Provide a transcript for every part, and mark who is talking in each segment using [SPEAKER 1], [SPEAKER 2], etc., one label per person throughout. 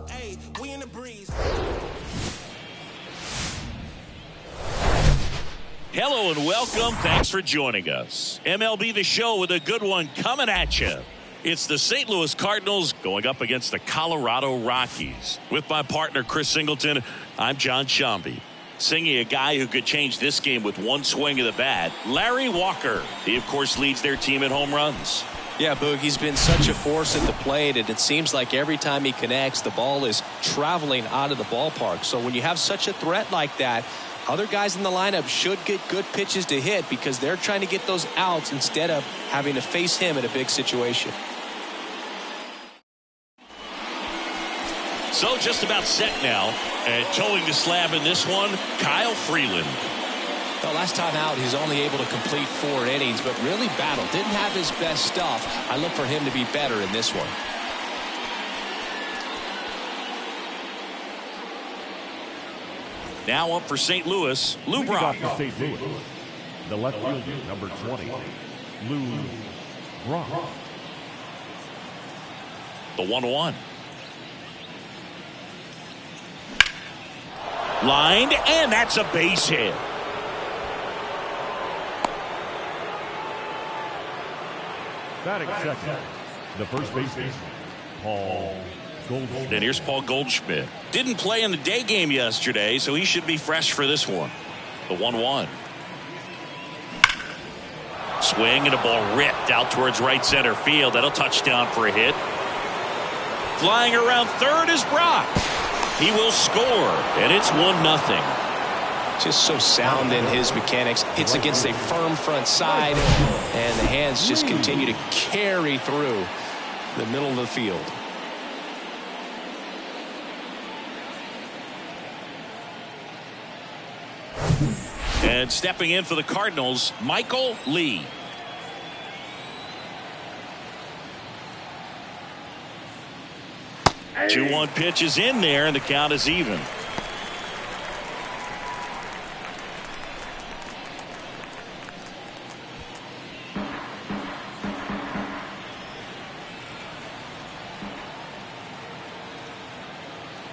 [SPEAKER 1] Hey, we in the breeze.
[SPEAKER 2] Hello and welcome. Thanks for joining us. MLB The Show with a good one coming at you. It's the St. Louis Cardinals going up against the Colorado Rockies. With my partner, Chris Singleton, I'm John Shambi. Singing a guy who could change this game with one swing of the bat, Larry Walker. He, of course, leads their team in home runs.
[SPEAKER 3] Yeah, Boog, he's been such a force at the plate, and it seems like every time he connects, the ball is traveling out of the ballpark. So when you have such a threat like that, other guys in the lineup should get good pitches to hit because they're trying to get those outs instead of having to face him in a big situation.
[SPEAKER 2] So just about set now, and towing the slab in this one, Kyle Freeland.
[SPEAKER 3] Well, last time out, he's only able to complete 4 innings, but really battled. Didn't have his best stuff. I look for him to be better in this one.
[SPEAKER 2] Now up for St. Louis, Lou Brock.
[SPEAKER 4] For St. Louis, the left fielder, number 20, Lou Brock.
[SPEAKER 2] The 1-1. Lined, and that's a base hit.
[SPEAKER 4] Batting second, the first baseman, Paul Goldschmidt.
[SPEAKER 2] And here's Paul Goldschmidt. Didn't play in the day game yesterday, so he should be fresh for this one. The 1-1. Swing and a ball ripped out towards right center field. That'll touchdown for a hit. Flying around third is Brock. He will score, and it's 1-0.
[SPEAKER 3] Just so sound in his mechanics. Hits against a firm front side, and the hands just continue to carry through the middle of the field.
[SPEAKER 2] And stepping in for the Cardinals, Michael Lee. Hey. 2-1 pitch is in there, and the count is even.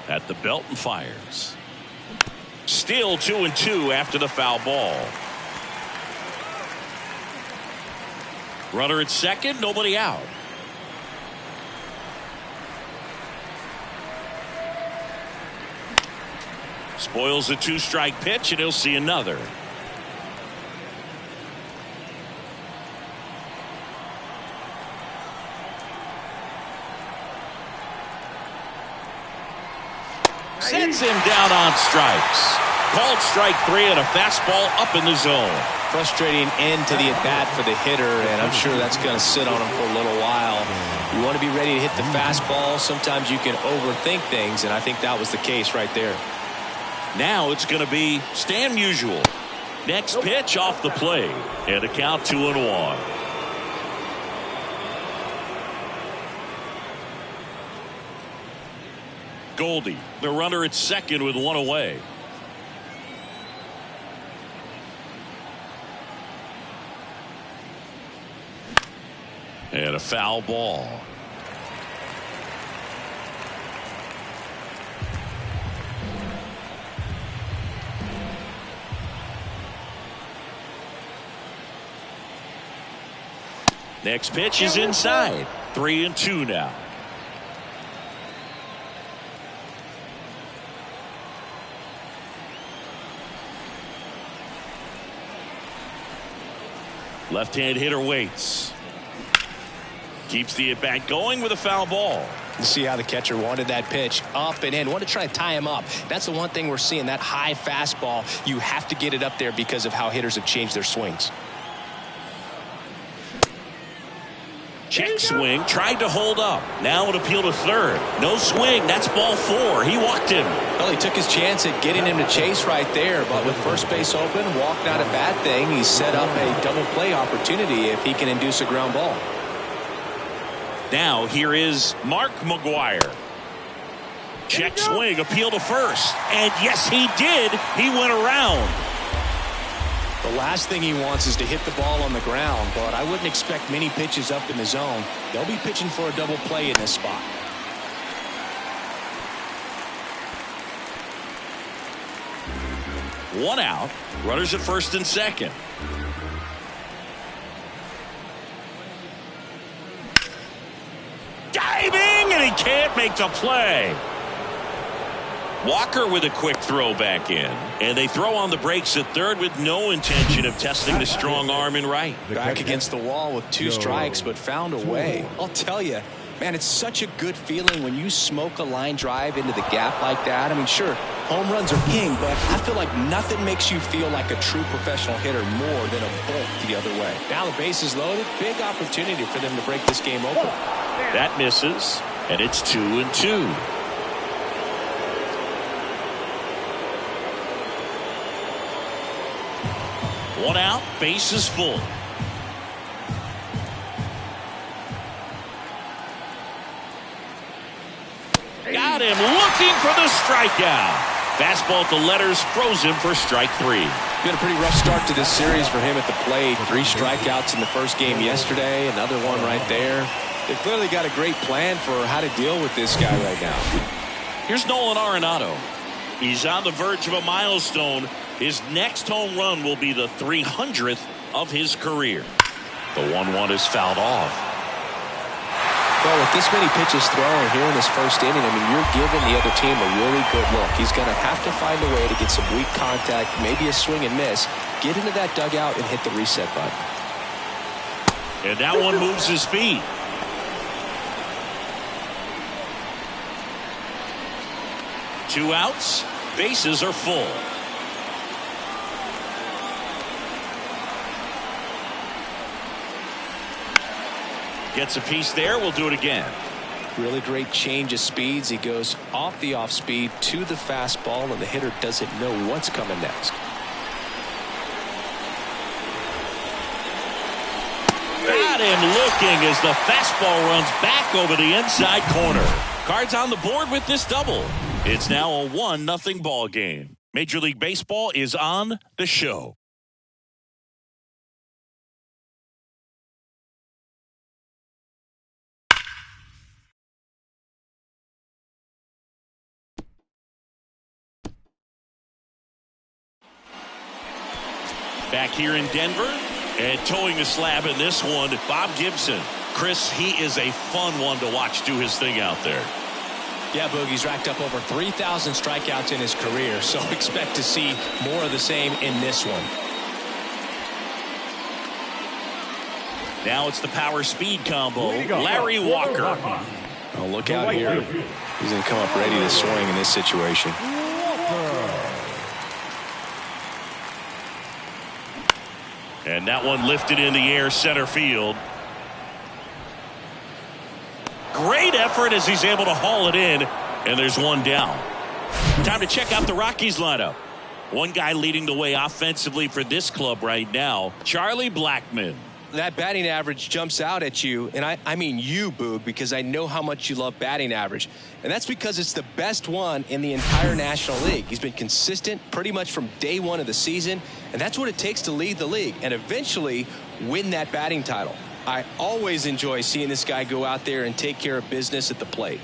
[SPEAKER 2] At the belt and fires. Still 2-2 after the foul ball. Runner at second, nobody out. Spoils a 2-strike pitch, and he'll see another. Sends him down on strikes. Called strike 3 and a fastball up in the zone.
[SPEAKER 3] Frustrating end to the at-bat for the hitter, and I'm sure that's going to sit on him for a little while. You want to be ready to hit the fastball. Sometimes you can overthink things, and I think that was the case right there.
[SPEAKER 2] Now it's going to be Stan Musial. Next pitch off the plate, and a count 2-1. Goldie, the runner at second with 1 away. And a foul ball. Next pitch is inside. 3-2 now. Left-hand hitter waits. Keeps the at-bat going with a foul ball.
[SPEAKER 3] You see how the catcher wanted that pitch up and in. Wanted to try to tie him up. That's the one thing we're seeing, that high fastball. You have to get it up there because of how hitters have changed their swings.
[SPEAKER 2] Check swing, tried to hold up. Now an appeal to third. No swing, that's ball 4. He walked him.
[SPEAKER 3] Well, he took his chance at getting him to chase right there, but with first base open, walk not a bad thing. He set up a double play opportunity if he can induce a ground ball.
[SPEAKER 2] Now here is Mark McGwire. Check swing, appeal to first. And yes, he did. He went around.
[SPEAKER 3] The last thing he wants is to hit the ball on the ground, but I wouldn't expect many pitches up in the zone. They'll be pitching for a double play in this spot.
[SPEAKER 2] One out. Runners at first and second. Diving, and he can't make the play. Walker with a quick throw back in. And they throw on the brakes at third with no intention of testing the strong arm in right.
[SPEAKER 3] Back against the wall with 2 strikes, but found a way. I'll tell you, man, it's such a good feeling when you smoke a line drive into the gap like that. I mean, sure, home runs are king, but I feel like nothing makes you feel like a true professional hitter more than a bolt the other way. Now the base is loaded. Big opportunity for them to break this game open.
[SPEAKER 2] That misses, and it's 2-2. One out, base is full. Got him looking for the strikeout. Fastball at the letters, froze him for strike 3.
[SPEAKER 3] Been a pretty rough start to this series for him at the plate. 3 strikeouts in the first game yesterday, another one right there. They've clearly got a great plan for how to deal with this guy right now.
[SPEAKER 2] Here's Nolan Arenado. He's on the verge of a milestone. His next home run will be the 300th of his career. The 1-1 is fouled off.
[SPEAKER 3] Well, with this many pitches thrown here in this first inning, I mean, you're giving the other team a really good look. He's going to have to find a way to get some weak contact, maybe a swing and miss, get into that dugout and hit the reset button.
[SPEAKER 2] And that one moves his feet. Two outs, bases are full. Gets a piece there. We'll do it again.
[SPEAKER 3] Really great change of speeds. He goes off the off speed to the fastball, and the hitter doesn't know what's coming next.
[SPEAKER 2] Got him looking as the fastball runs back over the inside corner. Cards on the board with this double. It's now a 1-0 ball game. Major League Baseball is on the show. Back here in Denver, and towing the slab in this one, Bob Gibson. Chris, he is a fun one to watch do his thing out there.
[SPEAKER 3] Yeah, Boogie's racked up over 3,000 strikeouts in his career, so expect to see more of the same in this one.
[SPEAKER 2] Now it's the power speed combo. Larry Walker.
[SPEAKER 3] Oh, look out here. He's going to come up ready to swing in this situation.
[SPEAKER 2] And that one lifted in the air center field. Great effort as he's able to haul it in. And there's one down. Time to check out the Rockies lineup. One guy leading the way offensively for this club right now, Charlie Blackmon.
[SPEAKER 3] That batting average jumps out at you, and I mean you, Boog, because I know how much you love batting average. And that's because it's the best one in the entire National League. He's been consistent pretty much from day one of the season, and that's what it takes to lead the league and eventually win that batting title. I always enjoy seeing this guy go out there and take care of business at the plate.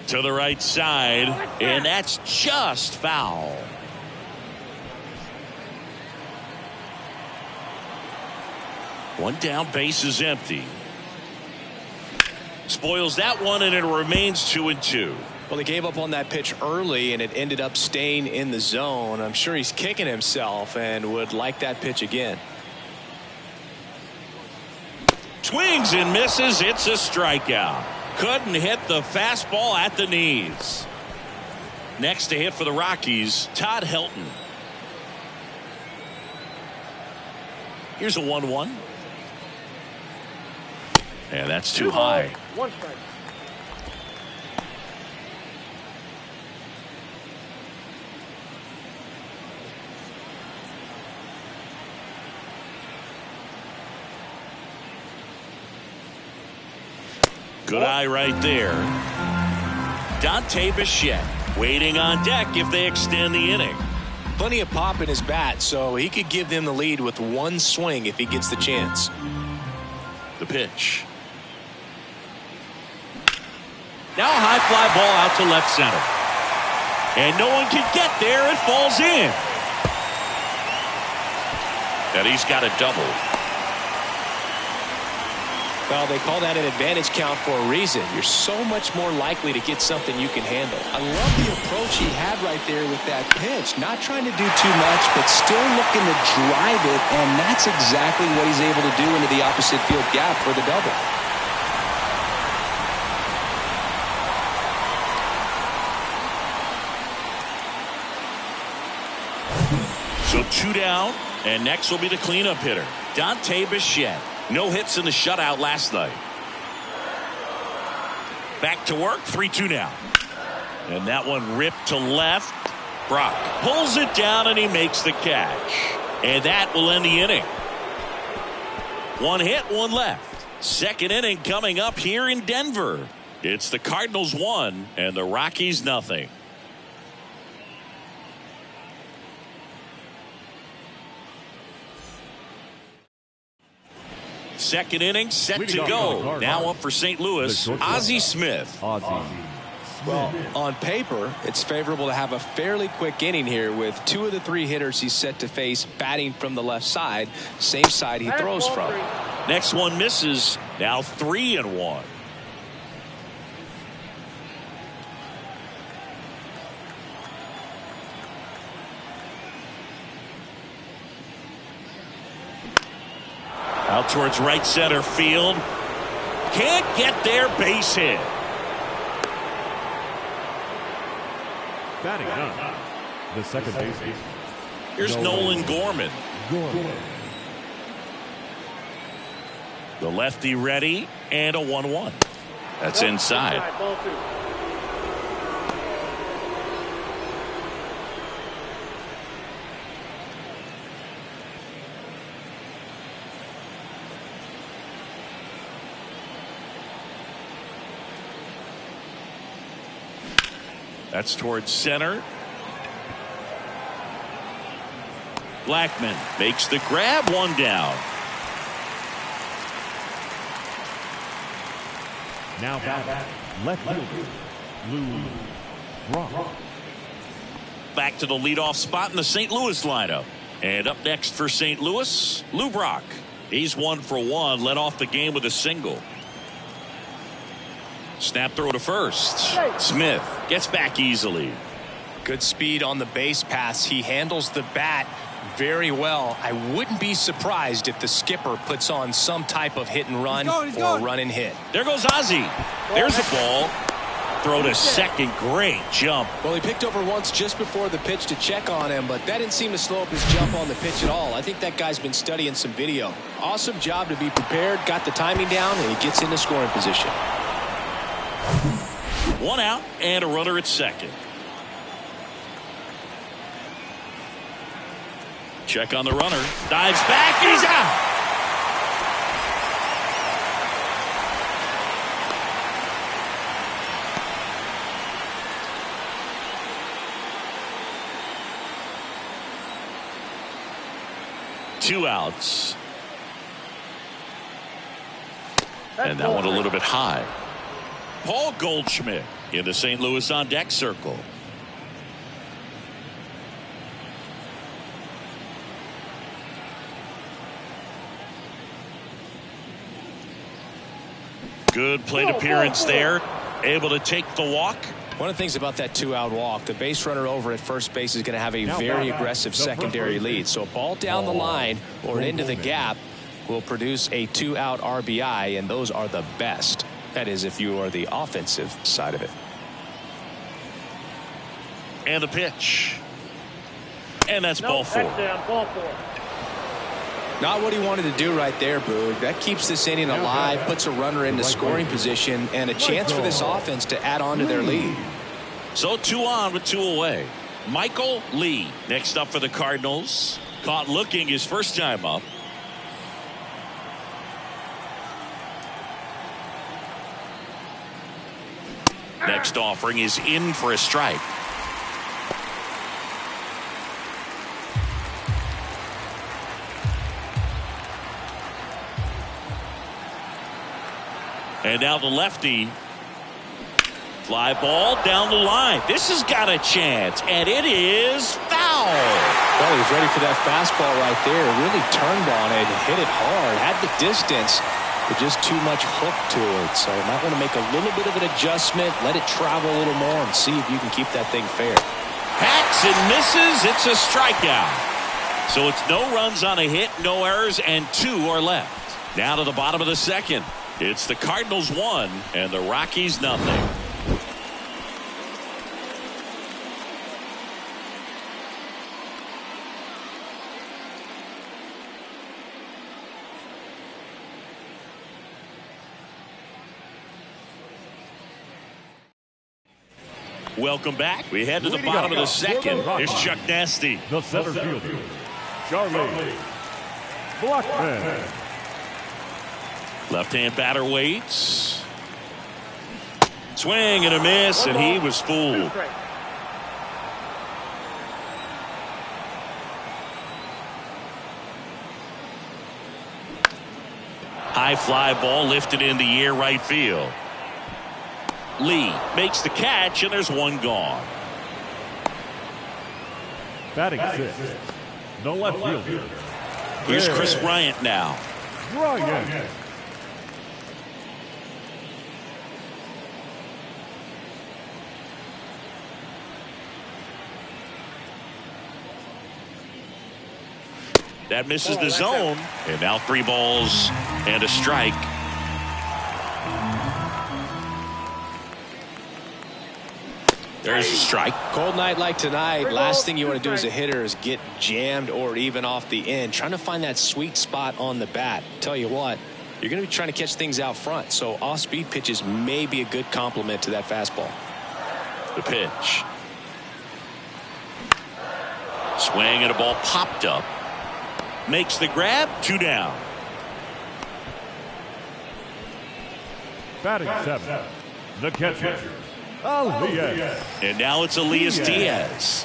[SPEAKER 2] To the right side, and that's just foul. One down, base is empty. Spoils that one, and it remains 2-2.
[SPEAKER 3] Well, he gave up on that pitch early, and it ended up staying in the zone. I'm sure he's kicking himself and would like that pitch again.
[SPEAKER 2] Swings and misses. It's a strikeout. Couldn't hit the fastball at the knees. Next to hit for the Rockies, Todd Helton. Here's a 1-1. And that's too high.
[SPEAKER 1] One strike.
[SPEAKER 2] Good eye right there. Dante Bichette. Waiting on deck if they extend the inning.
[SPEAKER 3] Plenty of pop in his bat, so he could give them the lead with one swing if he gets the chance.
[SPEAKER 2] The pitch. Now a high fly ball out to left center. And no one can get there. It falls in. And he's got a double.
[SPEAKER 3] Well, they call that an advantage count for a reason. You're so much more likely to get something you can handle. I love the approach he had right there with that pitch. Not trying to do too much, but still looking to drive it, and that's exactly what he's able to do into the opposite field gap for the double.
[SPEAKER 2] So 2 down, and next will be the cleanup hitter, Dante Bichette. No hits in the shutout last night. Back to work, 3-2 now. And that one ripped to left. Brock pulls it down and he makes the catch. And that will end the inning. 1 hit, 1 left. Second inning coming up here in Denver. It's the Cardinals 1 and the Rockies nothing. Second inning set to go. Now up for St. Louis, Ozzie Smith.
[SPEAKER 3] Well, on paper, it's favorable to have a fairly quick inning here with 2 of the 3 hitters he's set to face batting from the left side, same side he throws from.
[SPEAKER 2] Next one misses. Now 3-1. Out towards right center field. Can't get there, base hit.
[SPEAKER 4] Batting done. The second baseman.
[SPEAKER 2] Here's Nolan Gorman. The lefty ready, and a 1-1. That's inside. That's towards center. Blackman makes the grab, 1 down.
[SPEAKER 4] Now back left fielder Lou Brock.
[SPEAKER 2] Back to the leadoff spot in the St. Louis lineup. And up next for St. Louis, Lou Brock. He's 1 for 1, led off the game with a single. Snap throw to first. Smith gets back easily.
[SPEAKER 3] Good speed on the base pass. He handles the bat very well. I wouldn't be surprised if the skipper puts on some type of hit and run or run and hit.
[SPEAKER 2] There goes Ozzie. There's a ball. Throw to second. Great jump.
[SPEAKER 3] Well, he picked over once just before the pitch to check on him, but that didn't seem to slow up his jump on the pitch at all. I think that guy's been studying some video. Awesome job to be prepared, got the timing down, and he gets into scoring position.
[SPEAKER 2] 1 out and a runner at second. Check on the runner. Dives back. He's out. Two outs. And that one a little bit high. Paul Goldschmidt in the St. Louis on deck circle. Good plate appearance there. Able to take the walk.
[SPEAKER 3] One of the things about that 2-out walk, the base runner over at first base is going to have a very aggressive secondary lead. So a ball down the line or into the gap will produce a 2-out RBI, and those are the best. That is, if you are the offensive side of it.
[SPEAKER 2] And the pitch. And that's ball 4.
[SPEAKER 3] Not what he wanted to do right there, Boog. That keeps this inning alive, puts a runner into scoring position, and a chance for this offense to add on to their lead.
[SPEAKER 2] So 2 on with 2 away. Michael Lee next up for the Cardinals. Caught looking his first time up. Next offering is in for a strike. And now the lefty. Fly ball down the line. This has got a chance, and it is foul.
[SPEAKER 3] Well, he was ready for that fastball right there. Really turned on it, hit it hard, had the distance, but just too much hook to it. So you might want to make a little bit of an adjustment, let it travel a little more, and see if you can keep that thing fair.
[SPEAKER 2] Hacks and misses. It's a strikeout. So it's no runs on a hit, no errors, and 2 are left. Now to the bottom of the second. It's the Cardinals 1 and the Rockies nothing. Welcome back. We head to the bottom of the second. Here's Chuck Nasty.
[SPEAKER 4] The center fielder, Charlie Blackman.
[SPEAKER 2] Left-hand batter waits. Swing and a miss, and he was fooled. High fly ball lifted in the air right field. Lee makes the catch, and there's one gone.
[SPEAKER 4] Batting 6, the left fielder.
[SPEAKER 2] Here's Chris Bryant now.
[SPEAKER 4] Bryant.
[SPEAKER 2] That misses the zone, and now 3 balls and a strike. There's a strike.
[SPEAKER 3] Cold night like tonight, last thing you want to do as a hitter is get jammed or even off the end. Trying to find that sweet spot on the bat. Tell you what, you're going to be trying to catch things out front, so off-speed pitches may be a good complement to that fastball.
[SPEAKER 2] The pitch. Swing and a ball popped up. Makes the grab, 2 down.
[SPEAKER 4] Batting 7, the catcher, Elias.
[SPEAKER 2] And now it's Elias Diaz.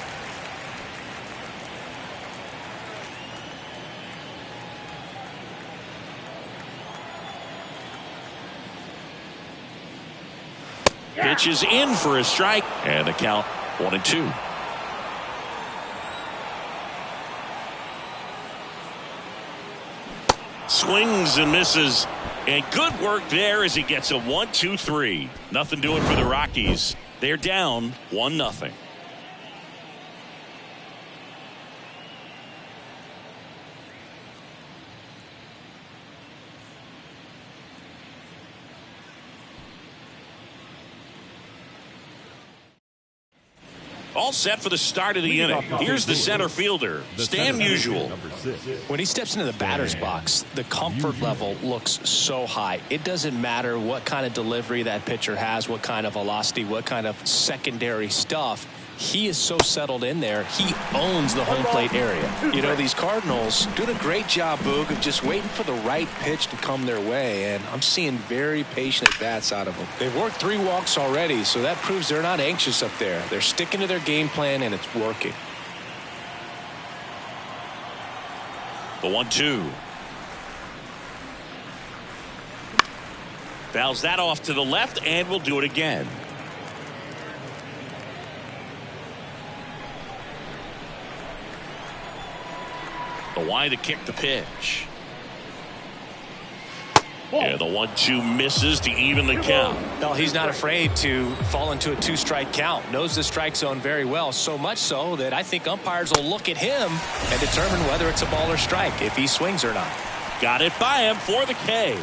[SPEAKER 2] Pitch is in for a strike, and the count 1-2. Swings and misses, and good work there as he gets a 1-2-3. Nothing doing for the Rockies. They're down 1-0. All set for the start of the inning. Here's the center fielder, Stan Musial.
[SPEAKER 3] When he steps into the batter's box, the comfort level looks so high. It doesn't matter what kind of delivery that pitcher has, what kind of velocity, what kind of secondary stuff. He is so settled in there. He owns the home plate area. You know, these Cardinals doing a great job, Boog, of just waiting for the right pitch to come their way, and I'm seeing very patient at-bats out of them. They've worked 3 walks already, so that proves they're not anxious up there. They're sticking to their game plan, and it's working.
[SPEAKER 2] The 1-2. Fouls that off to the left, and we'll do it again. The wind to kick the pitch. Yeah, the 1-2 misses to even the count.
[SPEAKER 3] Well, he's not afraid to fall into a 2-strike count. Knows the strike zone very well. So much so that I think umpires will look at him and determine whether it's a ball or strike, if he swings or not.
[SPEAKER 2] Got it by him for the K.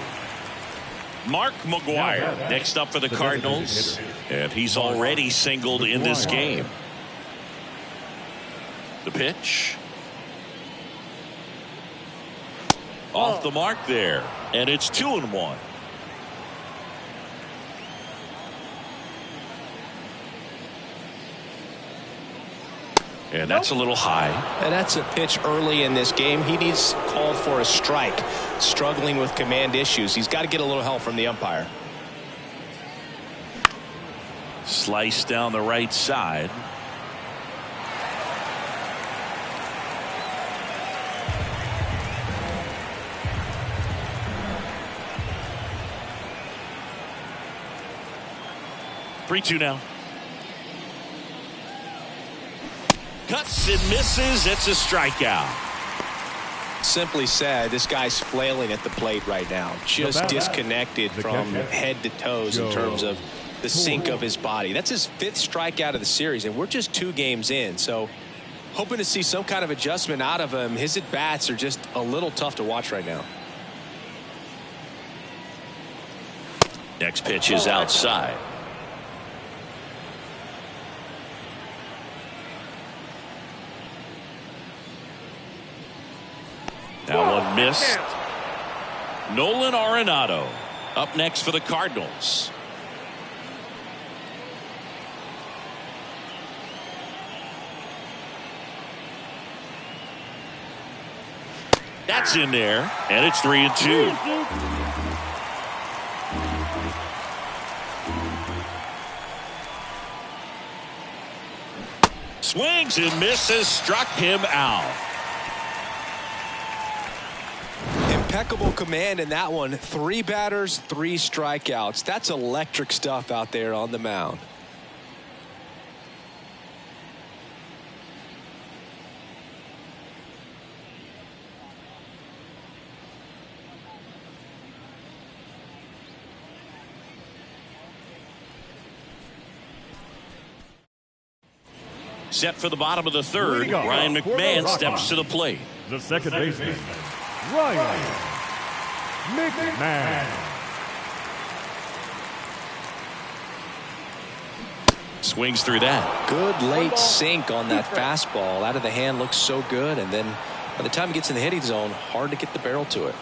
[SPEAKER 2] Mark McGwire next up for the Cardinals. And he's already singled in this game. The pitch. Off the mark there, and it's 2-1. And that's a little high.
[SPEAKER 3] And that's a pitch early in this game. He needs called for a strike. Struggling with command issues. He's got to get a little help from the umpire.
[SPEAKER 2] Slice down the right side. 3-2 now. Cuts and misses. It's a strikeout.
[SPEAKER 3] Simply said, this guy's flailing at the plate right now. Just disconnected from head to toes in terms of the sink of his body. That's his 5th strikeout of the series, and we're just 2 games in. So hoping to see some kind of adjustment out of him. His at-bats are just a little tough to watch right now.
[SPEAKER 2] Next pitch is outside. That one missed. Nolan Arenado up next for the Cardinals. That's in there, and it's 3-2. Swings and misses, struck him out.
[SPEAKER 3] Impeccable command in that one. 3 batters, 3 strikeouts. That's electric stuff out there on the mound.
[SPEAKER 2] Set for the bottom of the 3rd. Ryan McMahon steps to the plate.
[SPEAKER 4] The second baseman, Ryan McMahon.
[SPEAKER 2] Swings through that.
[SPEAKER 3] Good late sink on that fastball. Out of the hand, looks so good, and then by the time he gets in the hitting zone, hard to get the barrel to it.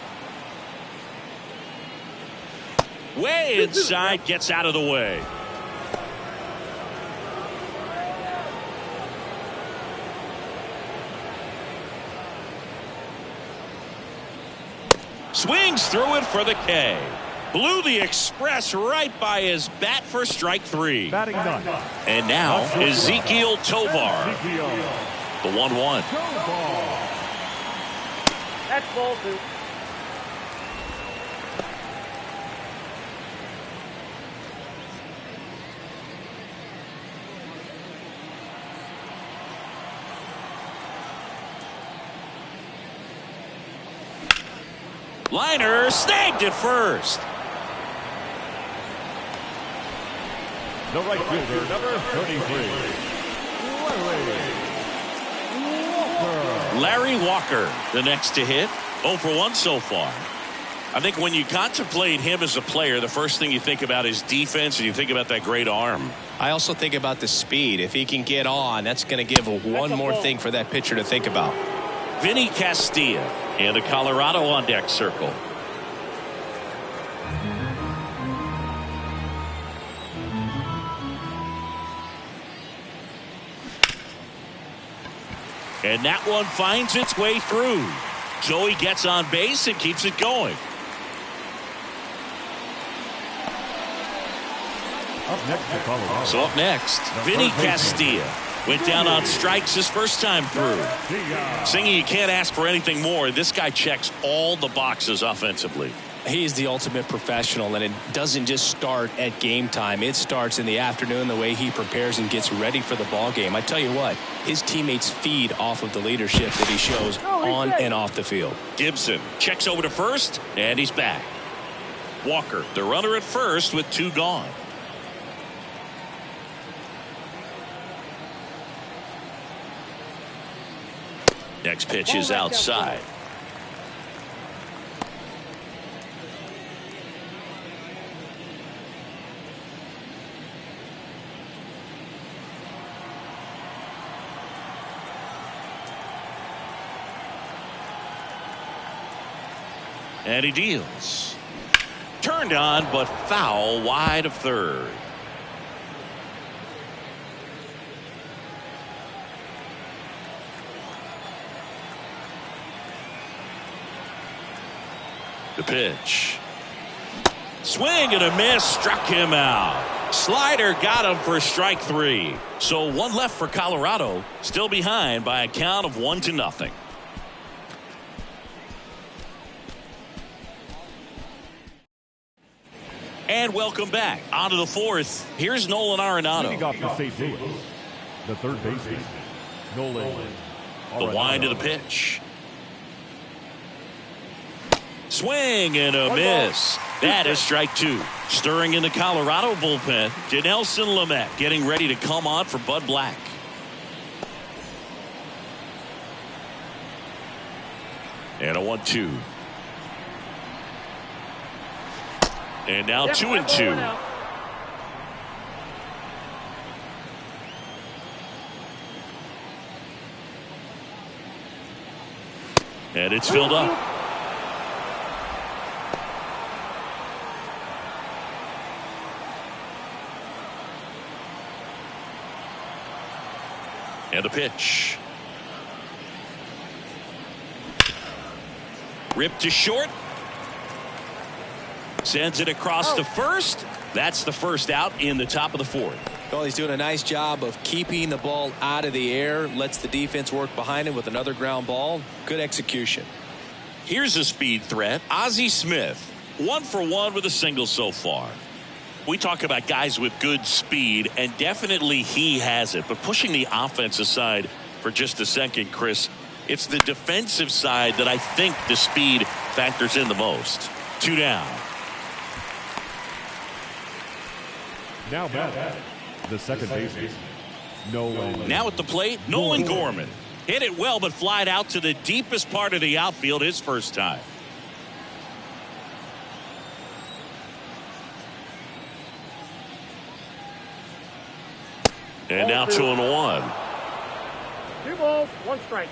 [SPEAKER 2] Way inside, gets out of the way. Swings through it for the K. Blew the express right by his bat for strike 3.
[SPEAKER 4] Batting ninth.
[SPEAKER 2] And now Ezequiel Tovar. The 1-1.
[SPEAKER 1] That's ball 2.
[SPEAKER 2] Liner snagged at first.
[SPEAKER 4] The right fielder, number 33,
[SPEAKER 2] Larry Walker, the next to hit. 0 for 1 so far. I think when you contemplate him as a player, the first thing you think about is defense, and you think about that great arm.
[SPEAKER 3] I also think about the speed. If he can get on, that's going to give one more thing for that pitcher to think about.
[SPEAKER 2] Vinny Castilla and the Colorado on deck circle. And that one finds its way through. Joey gets on base and keeps it going.
[SPEAKER 4] Up next to Colorado.
[SPEAKER 2] So up next, Vinny Castilla. Went down on strikes his first time through. Singing, you can't ask for anything more. This guy checks all the boxes offensively.
[SPEAKER 3] He's the ultimate professional, and it doesn't just start at game time. It starts in the afternoon, the way he prepares and gets ready for the ball game. I tell you what, his teammates feed off of the leadership that he shows on and off the field.
[SPEAKER 2] Gibson checks over to first, and he's back. Walker, the runner at first with 2 gone. Next pitch is outside. And he deals. Turned on, but foul wide of third. The pitch. Swing and a miss, struck him out. Slider got him for strike 3. So 1 left for Colorado, still behind by a count of 1-0. And welcome back. On to the fourth. Here's Nolan Arenado.
[SPEAKER 4] Leading off for St. Louis, the third baseman, Nolan
[SPEAKER 2] The
[SPEAKER 4] Arenado.
[SPEAKER 2] wind of the pitch. Swing and a miss. That is strike two. Stirring in the Colorado bullpen, Dinelson Lamet getting ready to come on for Bud Black. And a 1-2. And now 2-2. And it's filled up. And the pitch. Ripped to short. Sends it across to first. That's the first out in the top of the fourth.
[SPEAKER 3] Well, he's doing a nice job of keeping the ball out of the air. Lets the defense work behind him with another ground ball. Good execution.
[SPEAKER 2] Here's a speed threat. Ozzie Smith, 1 for 1 with a single so far. We talk about guys with good speed, and definitely he has it. But pushing the offense aside for just a second, Chris, it's the defensive side that I think the speed factors in the most. 2 down.
[SPEAKER 4] Now back, the second baseman, Nolan.
[SPEAKER 2] Now at the plate, Nolan Gorman. Hit it well, but flied out to the deepest part of the outfield his first time. And now 2-1.
[SPEAKER 1] 2 balls, 1 strike.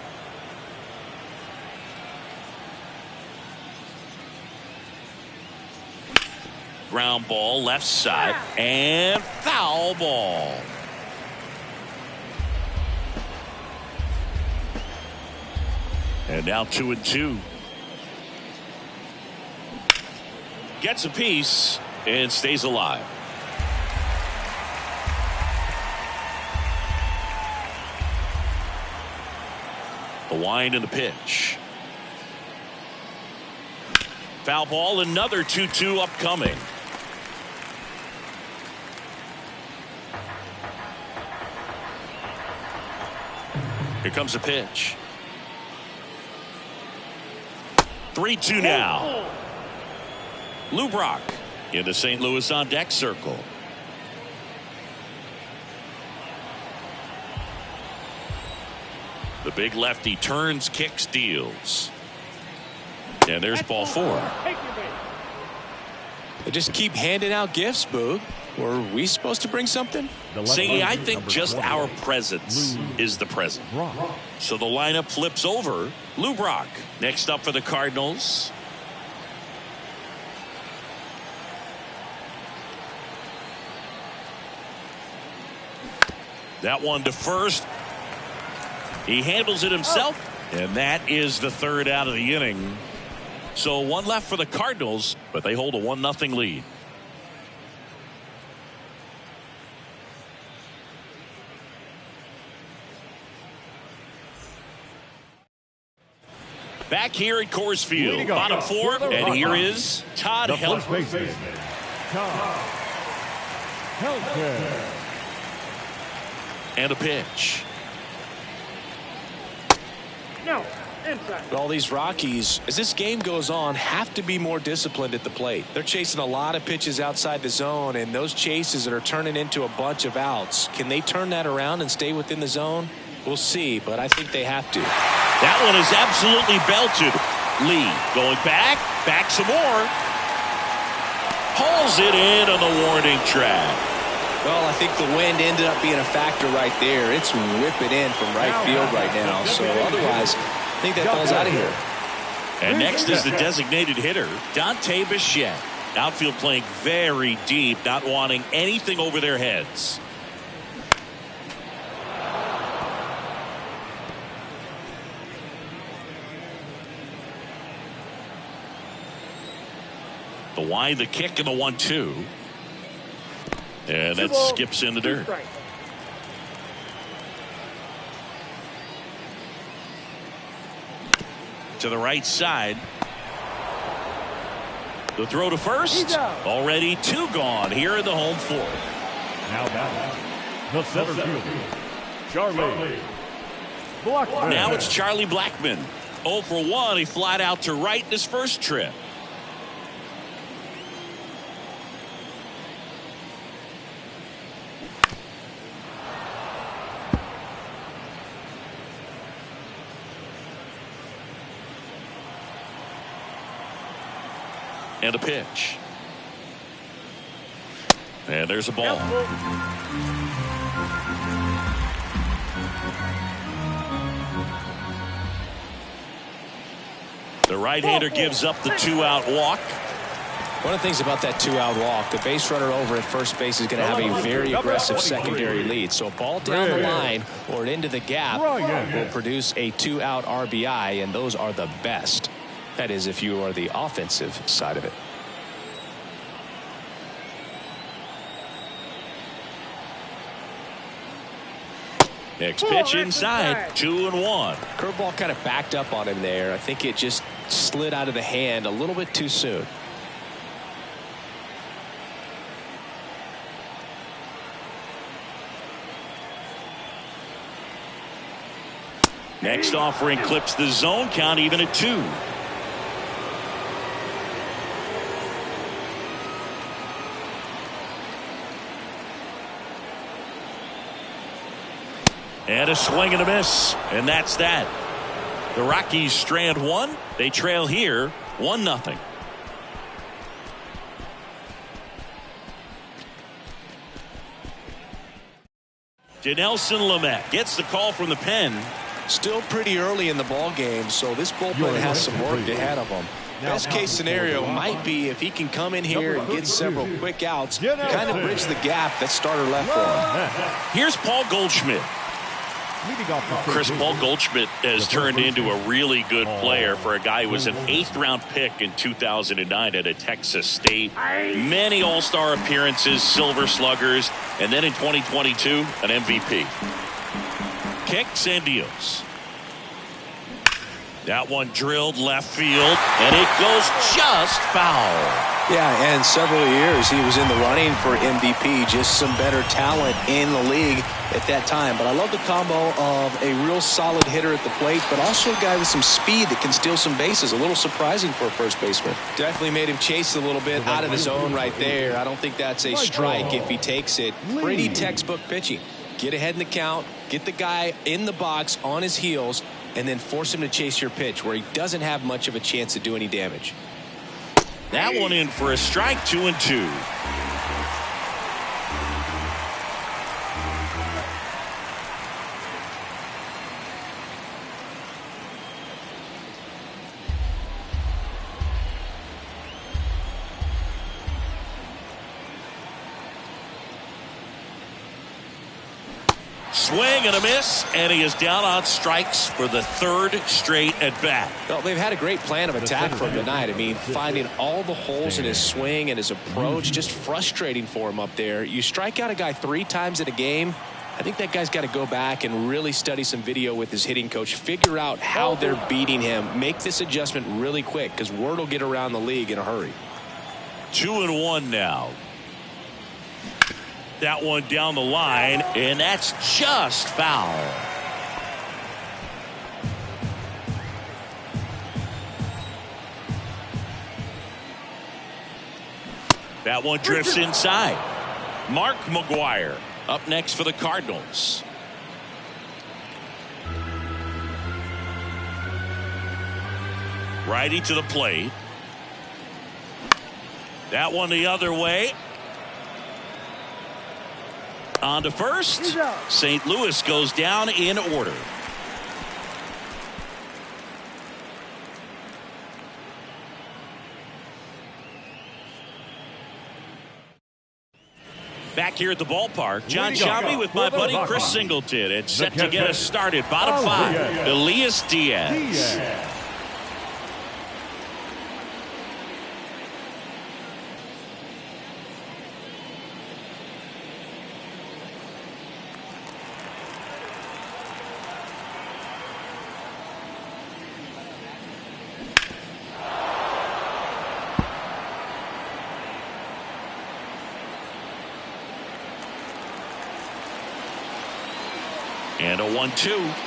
[SPEAKER 2] Ground ball left side and foul ball. And now 2-2. Gets a piece and stays alive. The wind and the pitch. Foul ball, another 2-2 upcoming. Here comes a pitch. 3-2 now. Lou Brock in the St. Louis on deck circle. The big lefty turns, kicks, deals. And there's ball 4.
[SPEAKER 3] They just keep handing out gifts, Boog. Were we supposed to bring something?
[SPEAKER 2] See, I think just our presence is the present. So the lineup flips over. Lou Brock next up for the Cardinals. That one to first. He handles it himself. And that is the third out of the inning. So 1 left for the Cardinals, but they hold a 1-0 lead. Back here at Coors Field, bottom 4, and here is Todd Helton. And a pitch.
[SPEAKER 1] No, inside.
[SPEAKER 3] But all these Rockies, as this game goes on, have to be more disciplined at the plate. They're chasing a lot of pitches outside the zone, and those chases that are turning into a bunch of outs, can they turn that around and stay within the zone? We'll see, but I think they have to.
[SPEAKER 2] That one is absolutely belted. Lee going back some more. Hauls it in on the warning track.
[SPEAKER 3] Well, I think the wind ended up being a factor right there. It's whipping in from right field right now. So otherwise, I think that ball's out of here.
[SPEAKER 2] And next is the designated hitter, Dante Bichette. Outfield playing very deep, not wanting anything over their heads. The wind, the kick, and the 1-2. And that skips in the dirt. To the right side. The throw to first. Already 2 gone here in the home fourth.
[SPEAKER 4] Now batting, the center fielder, Charlie Blackman.
[SPEAKER 2] Now it's Charlie Blackman. 0 for 1. He flied out to right in his first trip. And a pitch. And there's a ball. The right-hander gives up the 2-out walk.
[SPEAKER 3] One of the things about that 2-out walk, the base runner over at first base is going to have a very aggressive secondary lead. So a ball down the line or into the gap will produce a 2-out RBI, and those are the best. That is, if you are the offensive side of it.
[SPEAKER 2] Next pitch inside, 2-1.
[SPEAKER 3] Curveball kind of backed up on him there. I think it just slid out of the hand a little bit too soon.
[SPEAKER 2] Next offering clips the zone, count even at 2. And a swing and a miss, and that's that. The Rockies strand 1. They trail here 1-0. Dinelson Lamet gets the call from the pen.
[SPEAKER 3] Still pretty early in the ball game, so this bullpen has some work ahead of him. Best case scenario might be if he can come in here and get several quick outs, kind of bridge the gap that starter left for him.
[SPEAKER 2] Here's Paul Goldschmidt. Chris, Paul Goldschmidt has turned into a really good player for a guy who was an 8th-round pick in 2009 at Texas State. Many All-Star appearances, Silver Sluggers, and then in 2022, an MVP. Kicks and deals. That one drilled left field, and it goes just foul.
[SPEAKER 3] Yeah, and several years he was in the running for MVP. Just some better talent in the league at that time. But I love the combo of a real solid hitter at the plate, but also a guy with some speed that can steal some bases. A little surprising for a first baseman. Definitely made him chase a little bit out of the zone right there. I don't think that's a strike if he takes it. Pretty textbook pitching. Get ahead in the count, get the guy in the box on his heels, and then force him to chase your pitch where he doesn't have much of a chance to do any damage.
[SPEAKER 2] That one in for a strike, 2-2. Swing and a miss, and he is down on strikes for the 3rd straight at bat.
[SPEAKER 3] Well, they've had a great plan of attack from tonight. I mean, finding all the holes in his swing and his approach, just frustrating for him up there. You strike out a guy 3 times in a game, I think that guy's got to go back and really study some video with his hitting coach, figure out how they're beating him, make this adjustment really quick, because word will get around the league in a hurry.
[SPEAKER 2] 2-1 now. That one down the line, and that's just foul. That one drifts inside. Mark McGwire up next for the Cardinals. Righty to the plate. That one the other way. On to first. St. Louis goes down in order. Back here at the ballpark, John Shabby with my buddy Chris Singleton. It's set to get us started. Bottom 5, Elias Diaz. And a 1-2.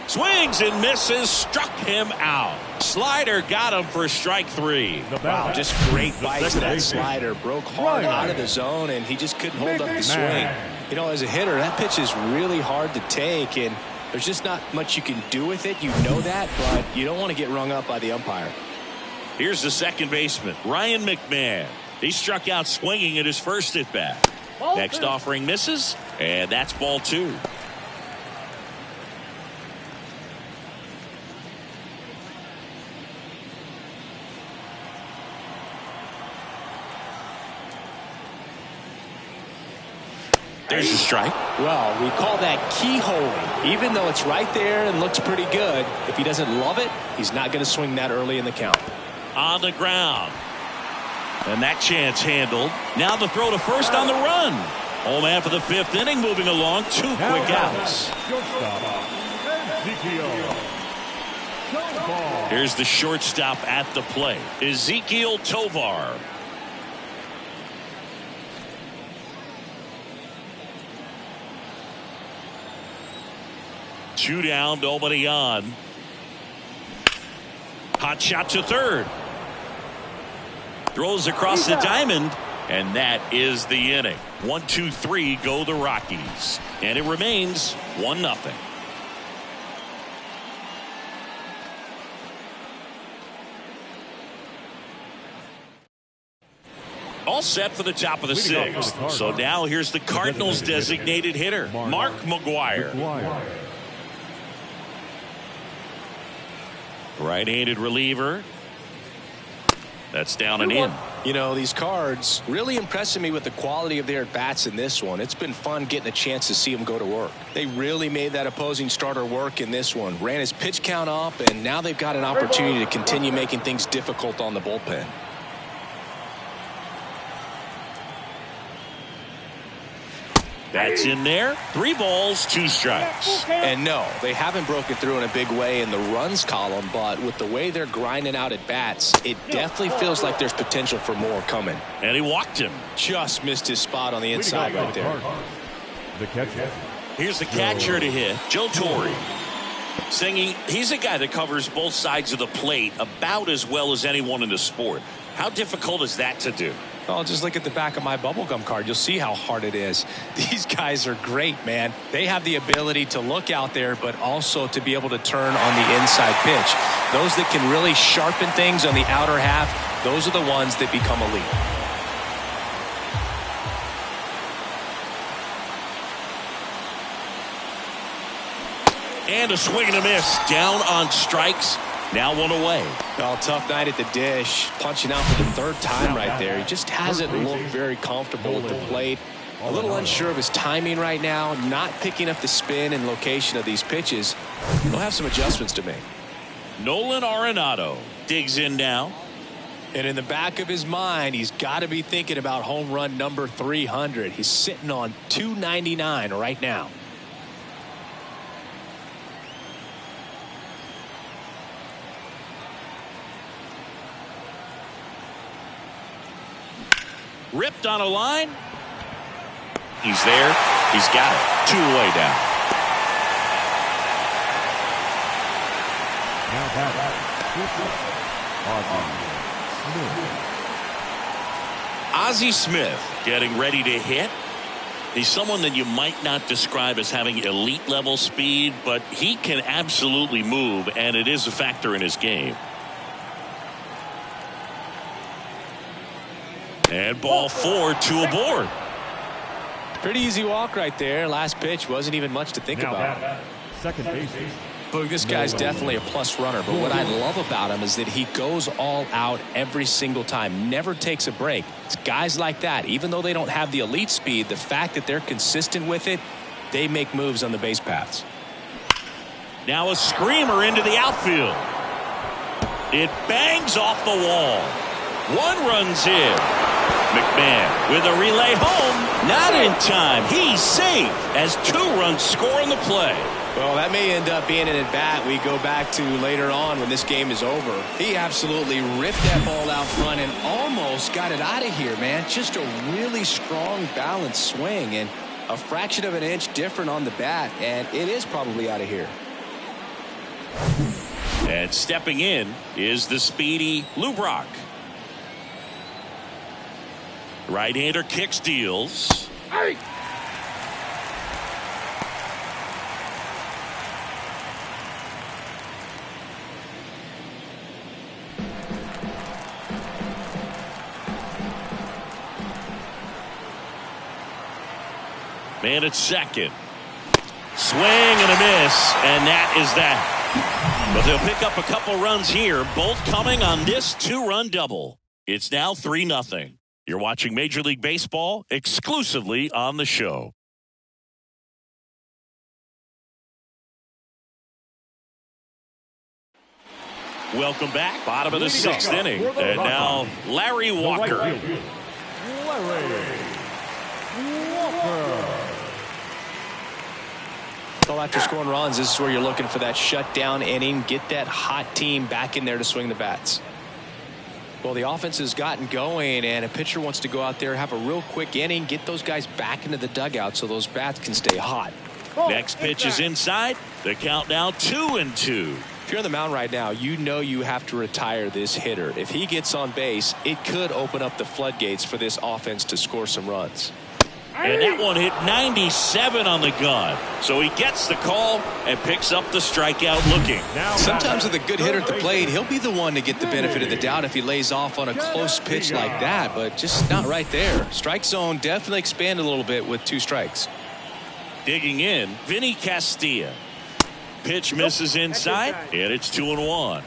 [SPEAKER 2] Swings and misses, struck him out. Slider got him for strike 3.
[SPEAKER 3] Wow, just great bites of that slider. Broke hard out of the zone, and he just couldn't hold up the swing. You know, as a hitter, that pitch is really hard to take, and there's just not much you can do with it. You know that, but you don't want to get rung up by the umpire.
[SPEAKER 2] Here's the second baseman, Ryan McMahon. He struck out swinging at his first at bat. Next offering misses, and that's ball 2. There's a strike.
[SPEAKER 3] Well, we call that keyholing. Even though it's right there and looks pretty good, if he doesn't love it, he's not going to swing that early in the count.
[SPEAKER 2] On the ground. And that chance handled. Now the throw to first on the run. Home man for the 5th inning, moving along. 2 quick outs. Here's the shortstop at the plate, Ezekiel Tovar. Two down, nobody on. Hot shot to third. Throws across the diamond, and that is the inning. 1-2-3 go the Rockies, and it remains 1-0. All set for the top of the 6th. So now here's the Cardinals designated hitter, Mark McGwire. Right-handed reliever. That's down and in.
[SPEAKER 3] You know, these Cards really impressing me with the quality of their at-bats in this one. It's been fun getting a chance to see them go to work. They really made that opposing starter work in this one. Ran his pitch count up, and now they've got an opportunity to continue making things difficult on the bullpen.
[SPEAKER 2] That's in there. 3 balls, 2 strikes.
[SPEAKER 3] And no, they haven't broken through in a big way in the runs column, but with the way they're grinding out at bats, it definitely feels like there's potential for more coming.
[SPEAKER 2] And he walked him.
[SPEAKER 3] Just missed his spot on the inside right there.
[SPEAKER 4] The catcher.
[SPEAKER 2] Here's the catcher to hit, Joe Torre. Singing, he's a guy that covers both sides of the plate about as well as anyone in the sport. How difficult is that to do?
[SPEAKER 3] Well, just look at the back of my bubblegum card. You'll see how hard it is. These guys are great, man. They have the ability to look out there, but also to be able to turn on the inside pitch. Those that can really sharpen things on the outer half, those are the ones that become elite.
[SPEAKER 2] And a swing and a miss. Down on strikes. Now 1 away.
[SPEAKER 3] Well, tough night at the dish. Punching out for the 3rd time right there. He just hasn't looked very comfortable at the plate. A little unsure of his timing right now. Not picking up the spin and location of these pitches. He'll have some adjustments to make.
[SPEAKER 2] Nolan Arenado digs in now.
[SPEAKER 3] And in the back of his mind, he's got to be thinking about home run number 300. He's sitting on 299 right now.
[SPEAKER 2] Ripped on a line. He's there. He's got it. 2 away down. Ozzie Smith getting ready to hit. He's someone that you might not describe as having elite level speed, but he can absolutely move, and it is a factor in his game. And ball 4, 2 aboard.
[SPEAKER 3] Pretty easy walk right there. Last pitch wasn't even much to think about.
[SPEAKER 4] Second base.
[SPEAKER 3] Look, this guy's definitely a plus runner, but what I love about him is that he goes all out every single time, never takes a break. It's guys like that, even though they don't have the elite speed, the fact that they're consistent with it, they make moves on the base paths.
[SPEAKER 2] Now a screamer into the outfield. It bangs off the wall. 1 run's in. McMahon with a relay home. Not in time. He's safe as 2 runs score on the play.
[SPEAKER 3] Well, that may end up being an at-bat we go back to later on when this game is over. He absolutely ripped that ball out front and almost got it out of here, man. Just a really strong, balanced swing. And A fraction of an inch different on the bat, and it is probably out of here.
[SPEAKER 2] And stepping in is the speedy Lou Brock. Right-hander kicks, deals.
[SPEAKER 1] Hey!
[SPEAKER 2] Man at second. Swing and a miss, and that is that. But they'll pick up a couple runs here, both coming on this two-run double. It's now 3-0. You're watching Major League Baseball exclusively on the show. Welcome back. Bottom of the sixth inning. And now Larry Walker.
[SPEAKER 4] Larry Walker.
[SPEAKER 3] So after scoring runs, this is where you're looking for that shutdown inning. Get that hot team back in there to swing the bats. Well, the offense has gotten going, and a pitcher wants to go out there, have a real quick inning, get those guys back into the dugout so those bats can stay hot.
[SPEAKER 2] Next pitch is inside. The count now 2-2.
[SPEAKER 3] If you're on the mound right now, you know you have to retire this hitter. If he gets on base, it could open up the floodgates for this offense to score some runs.
[SPEAKER 2] And that one hit 97 on the gun. So he gets the call and picks up the strikeout looking.
[SPEAKER 3] Sometimes with a good hitter at the plate, he'll be the one to get the benefit of the doubt if he lays off on a close pitch like that, but just not right there. Strike zone definitely expanded a little bit with 2 strikes.
[SPEAKER 2] Digging in, Vinny Castilla. Pitch misses inside, and it's 2-1.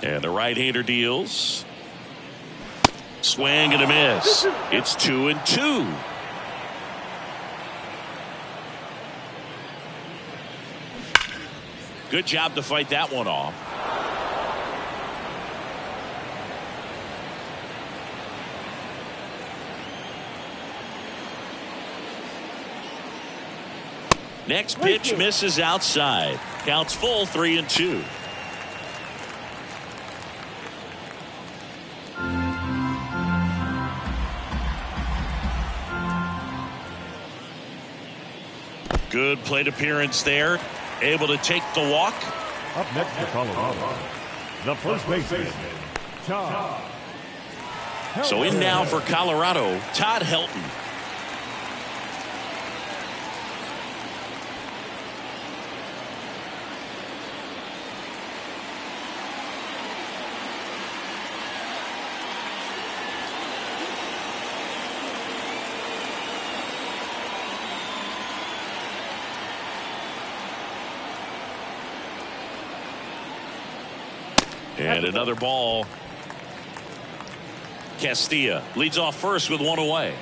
[SPEAKER 2] And the right-hander deals. Swing and a miss. It's 2-2. Good job to fight that one off. Next pitch misses outside. Counts full, 3-2. Good plate appearance there. Able to take the walk.
[SPEAKER 4] Up next for Colorado, the first baseman, Todd.
[SPEAKER 2] So in now for Colorado, Todd Helton. And another ball. Castilla leads off first with one away.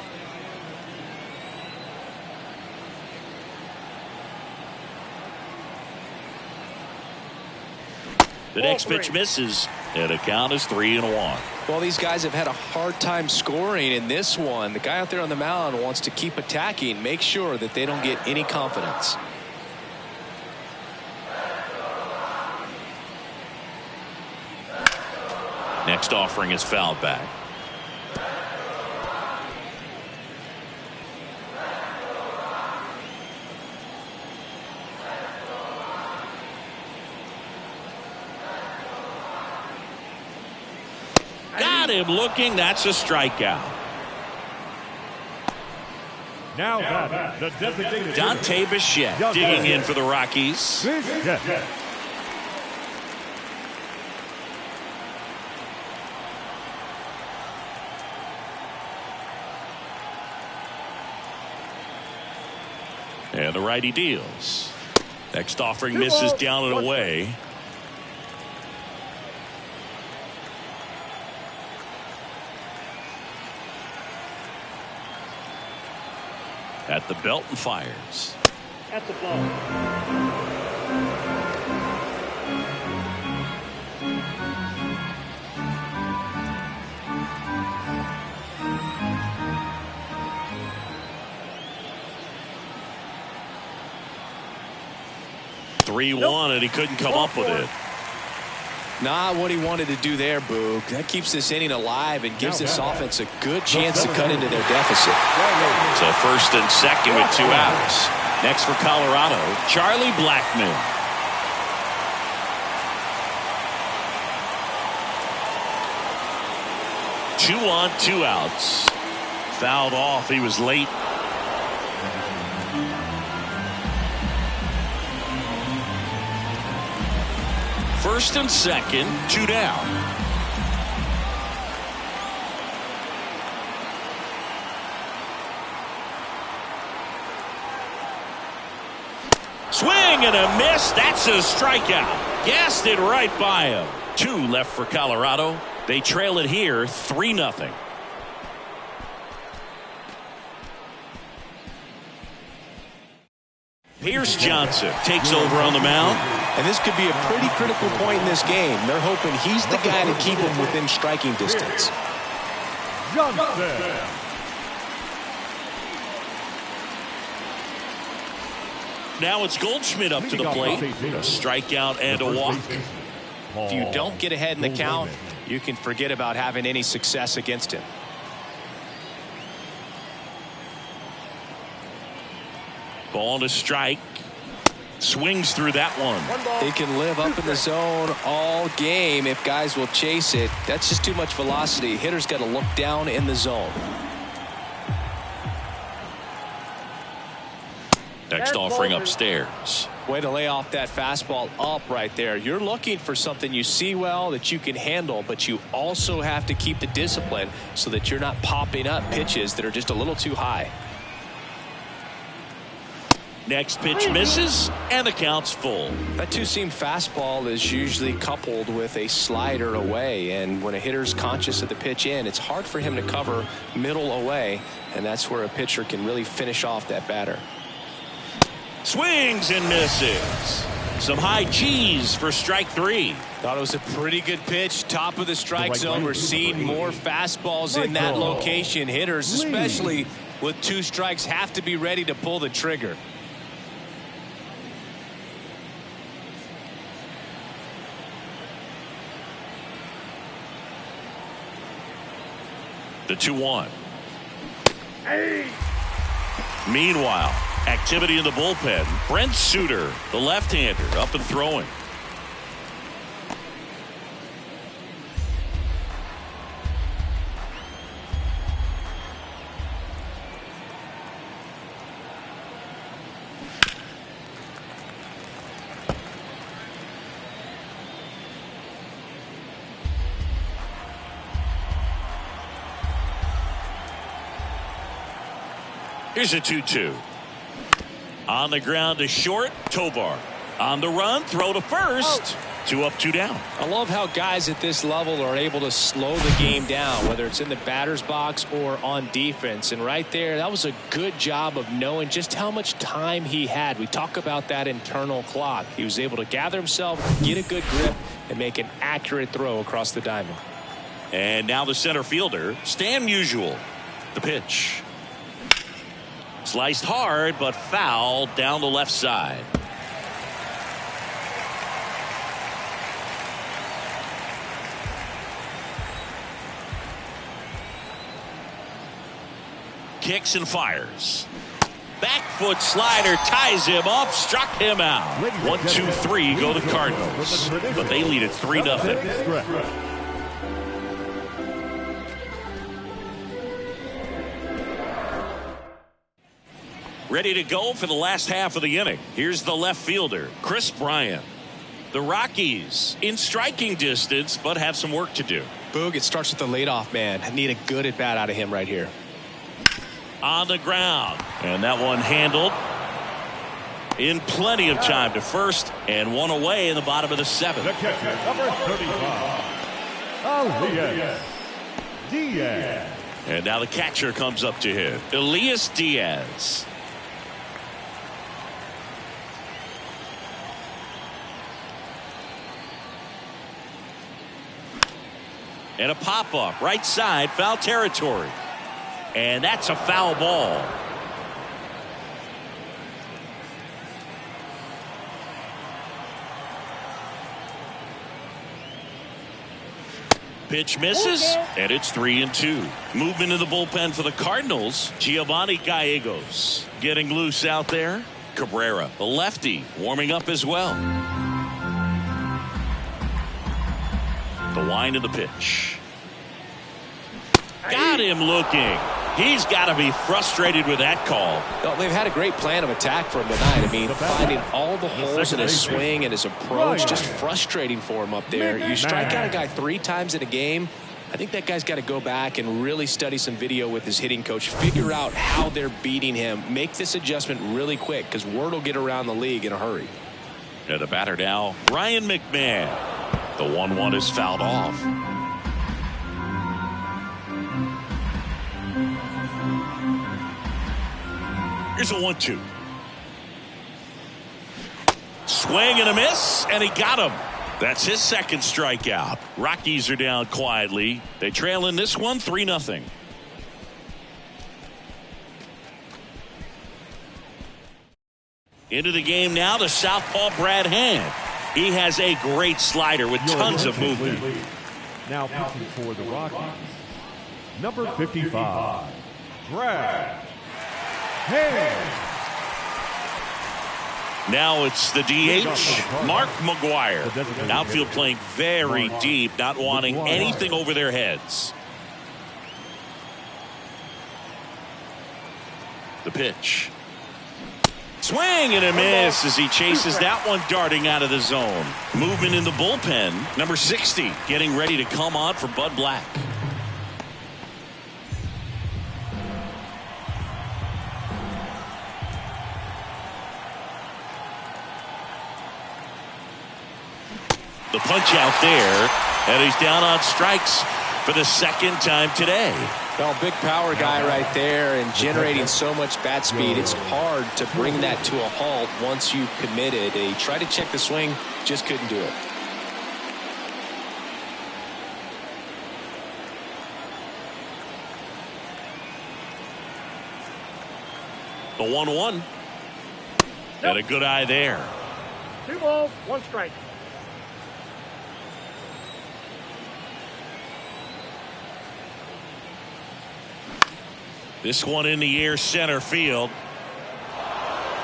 [SPEAKER 2] The next pitch misses, and the count is 3-1.
[SPEAKER 3] Well, these guys have had a hard time scoring in this one. The guy out there on the mound wants to keep attacking, make sure that they don't get any confidence.
[SPEAKER 2] Next offering is fouled back. Got him looking. That's a strikeout.
[SPEAKER 4] Now that the designated
[SPEAKER 2] Dante Bichette digging in for the Rockies.
[SPEAKER 4] Bichette.
[SPEAKER 2] And the righty deals. Next offering misses down and away. At the belt and fires.
[SPEAKER 1] At the ball.
[SPEAKER 2] 3-1, and he couldn't come up with it.
[SPEAKER 3] Not what he wanted to do there, Boog. That keeps this inning alive and gives this offense a good chance to cut into their deficit.
[SPEAKER 2] So first and second with 2 outs. Next for Colorado, Charlie Blackmon. Two on, 2 outs. Fouled off. He was late. First and second, 2 down. Swing and a miss. That's a strikeout. Gassed it right by him. 2 left for Colorado. They trail it here 3-0. Pierce Johnson takes over on the mound.
[SPEAKER 3] And this could be a pretty critical point in this game. They're hoping he's the guy to keep him within striking distance.
[SPEAKER 4] Johnson.
[SPEAKER 2] Now it's Goldschmidt up to the plate. A strikeout and a walk.
[SPEAKER 3] If you don't get ahead in the count, you can forget about having any success against him.
[SPEAKER 2] Ball to strike. Swings through that one.
[SPEAKER 3] They can live up in the zone all game if guys will chase it. That's just too much velocity. Hitter's got to look down in the zone.
[SPEAKER 2] Next offering upstairs.
[SPEAKER 3] Way to lay off that fastball up right there. You're looking for something you see well that you can handle, but you also have to keep the discipline so that you're not popping up pitches that are just a little too high.
[SPEAKER 2] Next pitch misses, and the count's full.
[SPEAKER 3] That two-seam fastball is usually coupled with a slider away, and when a hitter's conscious of the pitch in, it's hard for him to cover middle away, and that's where a pitcher can really finish off that batter.
[SPEAKER 2] Swings and misses. Some high cheese for strike 3.
[SPEAKER 3] Thought it was a pretty good pitch. Top of the strike zone. We're seeing more fastballs in that location. Hitters, especially with 2 strikes, have to be ready to pull the trigger.
[SPEAKER 2] The 2-1. Meanwhile, activity in the bullpen. Brent Suter, the left-hander, up and throwing. Here's a 2-2. On the ground to short, Tovar. On the run, throw to first. 2 up, 2 down.
[SPEAKER 3] I love how guys at this level are able to slow the game down, whether it's in the batter's box or on defense. And right there, that was a good job of knowing just how much time he had. We talk about that internal clock. He was able to gather himself, get a good grip, and make an accurate throw across the diamond.
[SPEAKER 2] And now the center fielder, Stan Musial. The pitch. Sliced hard, but foul down the left side. Kicks and fires. Back foot slider ties him up, struck him out. 1, 2, 3 go the Cardinals, but they lead it 3-0. Ready to go for the last half of the inning. Here's the left fielder, Chris Bryant. The Rockies in striking distance, but have some work to do.
[SPEAKER 3] Boog, it starts with the leadoff man. I need a good at bat out of him right here.
[SPEAKER 2] On the ground, and that one handled in plenty of time to first, and one away in the bottom of the 7th.
[SPEAKER 4] The catcher, number 35, Elias Diaz.
[SPEAKER 2] And now the catcher comes up to him, Elias Diaz. And a pop-up, right side, foul territory. And that's a foul ball. Pitch misses, and it's 3-2. Movement in the bullpen for the Cardinals. Giovanni Gallegos getting loose out there. Cabrera, the lefty, warming up as well. The wind of the pitch. Got him looking. He's got to be frustrated with that call.
[SPEAKER 3] Well, they've had a great plan of attack for him tonight. I mean, finding all the holes in his swing and his approach, just frustrating for him up there. You strike out a guy 3 times in a game, I think that guy's got to go back and really study some video with his hitting coach, figure out how they're beating him, make this adjustment really quick, because word will get around the league in a hurry.
[SPEAKER 2] The batter now, Ryan McMahon. The 1-1 is fouled off. Here's a 1-2. Swing and a miss, and he got him. That's his second strikeout. Rockies are down quietly. They trail in this one 3-0. Into the game now, the southpaw Brad Hand. He has a great slider with tons of movement.
[SPEAKER 4] Now pitching for the Rockies, number 55, Brad Hand.
[SPEAKER 2] Now it's the DH, Mark McGuire. Outfield playing very deep, not wanting anything over their heads. The pitch. Swing and a miss as he chases that one darting out of the zone. Movement in the bullpen. Number 60 getting ready to come on for Bud Black. The punch out there, and he's down on strikes for the second time today.
[SPEAKER 3] Well, big power guy right there and generating so much bat speed. It's hard to bring that to a halt once you've committed. He tried to check the swing, just couldn't do it.
[SPEAKER 2] The 1-1. And a good eye there.
[SPEAKER 1] 2 balls, 1 strike.
[SPEAKER 2] This one in the air center field.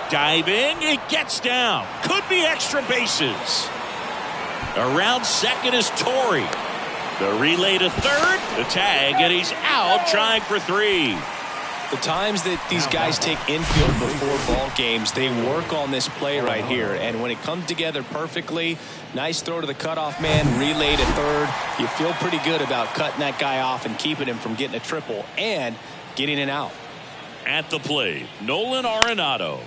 [SPEAKER 2] Diving, it gets down. Could be extra bases. Around second is Torrey. The relay to third, the tag, and he's out trying for 3.
[SPEAKER 3] The times that these guys take infield before ball games, they work on this play right here. And when it comes together perfectly, nice throw to the cutoff man, relay to third. You feel pretty good about cutting that guy off and keeping him from getting a triple and getting it out.
[SPEAKER 2] At the plate, Nolan Arenado.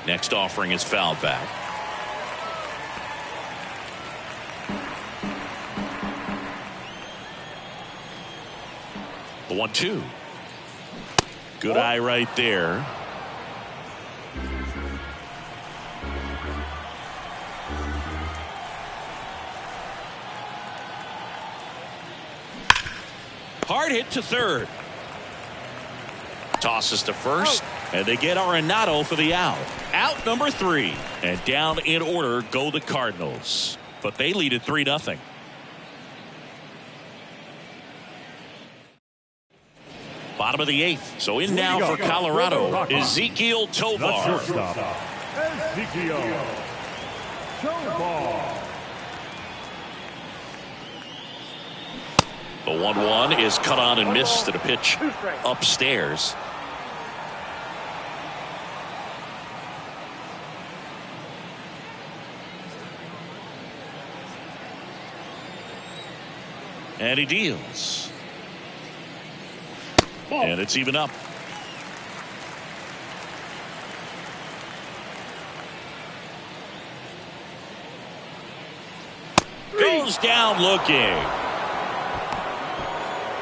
[SPEAKER 2] Next offering is fouled back. The 1-2. Good eye right there. Hard hit to third. Tosses to first, and they get Arenado for the out. Out number 3, and down in order go the Cardinals, but they lead at 3-0. Bottom of the 8th, so in now for Colorado, Ezequiel Tovar.
[SPEAKER 4] Ezequiel Tovar.
[SPEAKER 2] The 1-1 is cut on and missed at a pitch upstairs. And he deals. And it's even up. Goes down looking.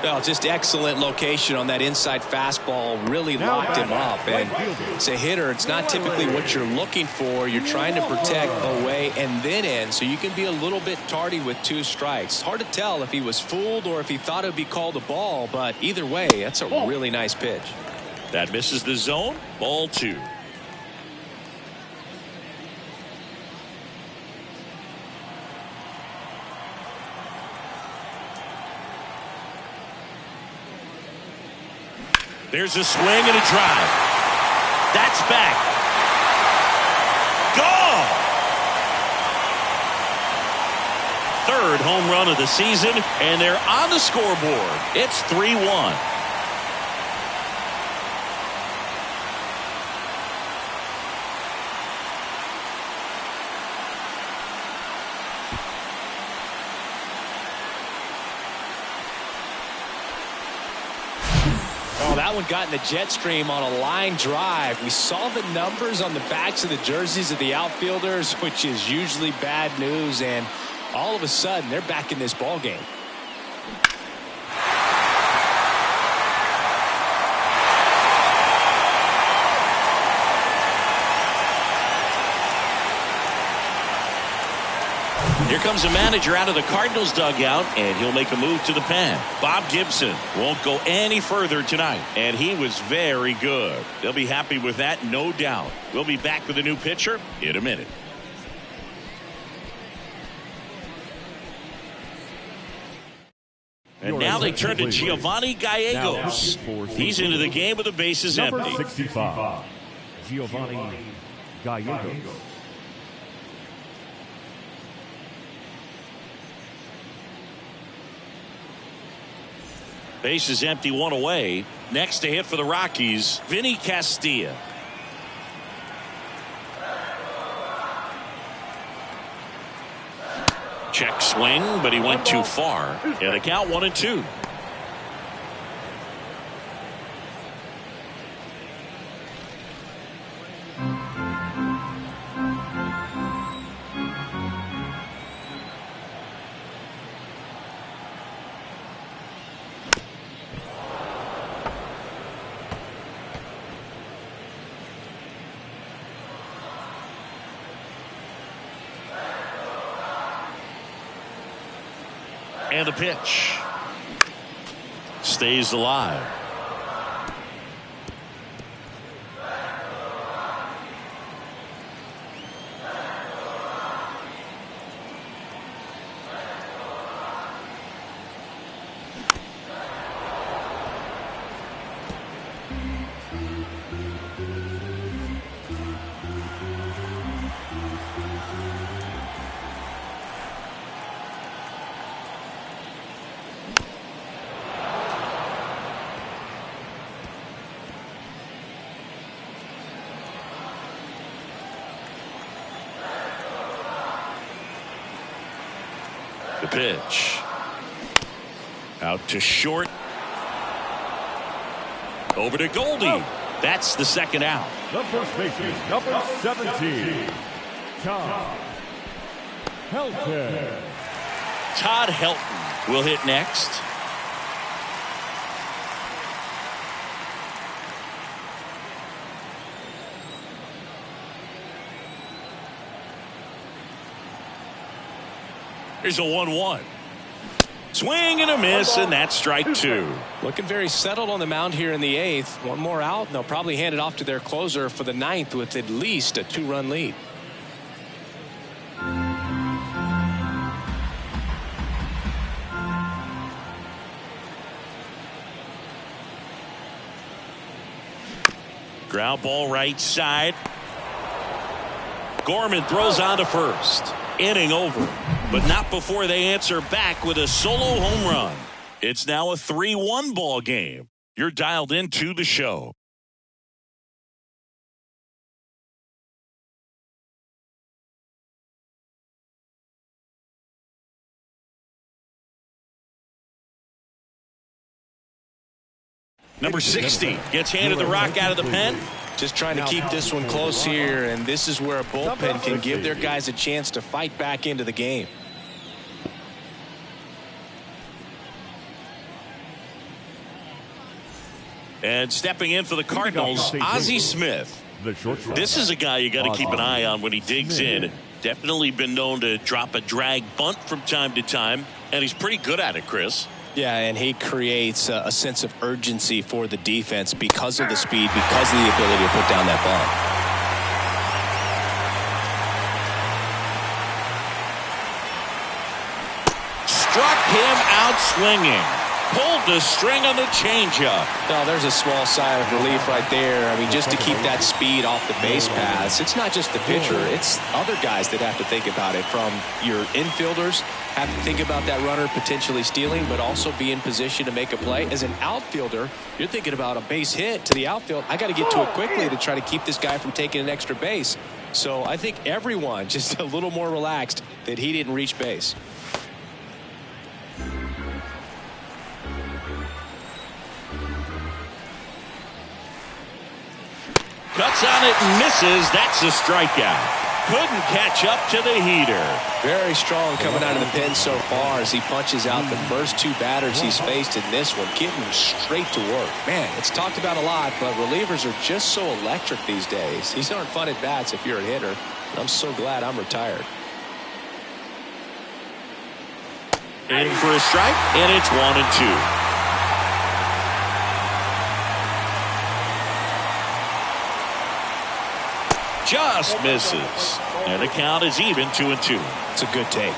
[SPEAKER 3] Well, just excellent location on that inside fastball. Really locked him up. And it's a hitter. It's not typically what you're looking for. You're trying to protect away and then in, so you can be a little bit tardy with 2 strikes. Hard to tell if he was fooled or if he thought it would be called a ball, but either way, that's a really nice pitch.
[SPEAKER 2] That misses the zone. Ball 2. There's a swing and a drive. That's back. Gone. Third home run of the season, and they're on the scoreboard. It's 3-1.
[SPEAKER 3] Oh, that one got in the jet stream on a line drive. We saw the numbers on the backs of the jerseys of the outfielders, which is usually bad news, and all of a sudden they're back in this ball game.
[SPEAKER 2] Here comes a manager out of the Cardinals dugout, and he'll make a move to the pen. Bob Gibson won't go any further tonight, and he was very good. They'll be happy with that, no doubt. We'll be back with a new pitcher in a minute. And now they turn to Giovanni Gallegos. He's into the game with the bases empty.
[SPEAKER 4] Number 65, Giovanni Gallegos.
[SPEAKER 2] Base is empty, one away. Next to hit for the Rockies, Vinny Castilla. Check swing, but he went too far. And the count 1-2. And the pitch stays alive. The pitch. Out to short. Over to Goldie. That's the second out.
[SPEAKER 4] The first baseman, number 17, Todd Helton.
[SPEAKER 2] Todd Helton will hit next. Here's a 1-1. Swing and a miss, and that's strike two.
[SPEAKER 3] Looking very settled on the mound here in the eighth. One more out, and they'll probably hand it off to their closer for the ninth with at least a 2-run lead.
[SPEAKER 2] Ground ball right side. Gorman throws on to first. Inning over, but not before they answer back with a solo home run. It's now a 3-1 ball game. You're dialed into the show. Number 60 gets handed the rock out of the pen.
[SPEAKER 3] Just trying to keep this one close here, and this is where a bullpen can give their guys a chance to fight back into the game.
[SPEAKER 2] And stepping in for the Cardinals, Ozzie Smith. This is a guy you got to keep an eye on when he digs in. Definitely been known to drop a drag bunt from time to time, and he's pretty good at it, Chris.
[SPEAKER 3] Yeah, and he creates a sense of urgency for the defense because of the speed, because of the ability to put down that ball.
[SPEAKER 2] Struck him out swinging. pulled the string on the changeup.
[SPEAKER 3] No, there's a small sigh of relief right there. I mean, just to keep that speed off the base paths. It's not just the pitcher. It's other guys that have to think about it. From your infielders have to think about that runner potentially stealing, but also be in position to make a play. As an outfielder, you're thinking about a base hit to the outfield. I got to get to it quickly to try to keep this guy from taking an extra base. So I think everyone just a little more relaxed that he didn't reach base.
[SPEAKER 2] Cuts on it and misses. That's a strikeout. Couldn't catch up to the heater.
[SPEAKER 3] Very strong coming out of the pen so far as he punches out the first two batters he's faced in this one, getting straight to work. Man, it's talked about a lot, but relievers are just so electric these days. These aren't fun at bats if you're a hitter. I'm so glad I'm retired.
[SPEAKER 2] In for a strike, and it's 1-2. Just misses. And the count is even, 2-2.
[SPEAKER 3] It's a good take.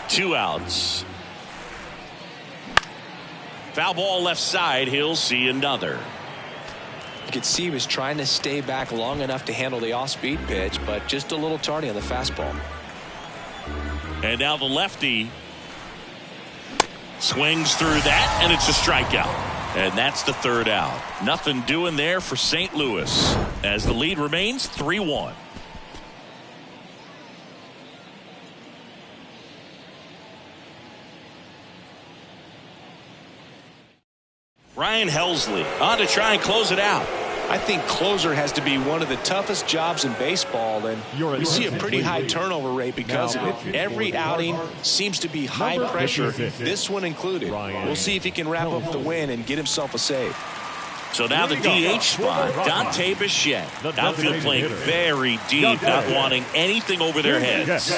[SPEAKER 2] Two outs. Foul ball left side. He'll see another.
[SPEAKER 3] You could see he was trying to stay back long enough to handle the off-speed pitch, but just a little tardy on the fastball.
[SPEAKER 2] And now the lefty swings through that, and it's a strikeout. And that's the third out. Nothing doing there for St. Louis as the lead remains 3-1. Ryan Helsley on to try and close it out.
[SPEAKER 3] I think closer has to be one of the toughest jobs in baseball, and we see a pretty high turnover rate because of it. Every outing seems to be high pressure, this one included. We'll see if he can wrap up the win and get himself a save.
[SPEAKER 2] So now the DH spot, Dante Bichette. Outfield playing very deep, not wanting anything over their heads.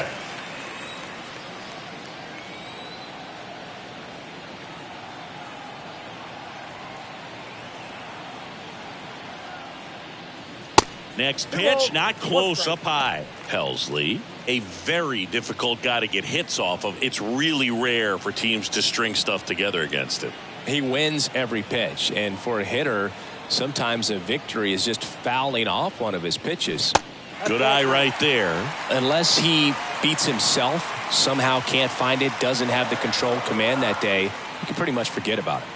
[SPEAKER 2] Next pitch, not close, up high. Helsley, a very difficult guy to get hits off of. It's really rare for teams to string stuff together against him.
[SPEAKER 3] He wins every pitch, and for a hitter, sometimes a victory is just fouling off one of his pitches.
[SPEAKER 2] Good eye right there.
[SPEAKER 3] Unless he beats himself, somehow can't find it, doesn't have the control command that day, you can pretty much forget about it.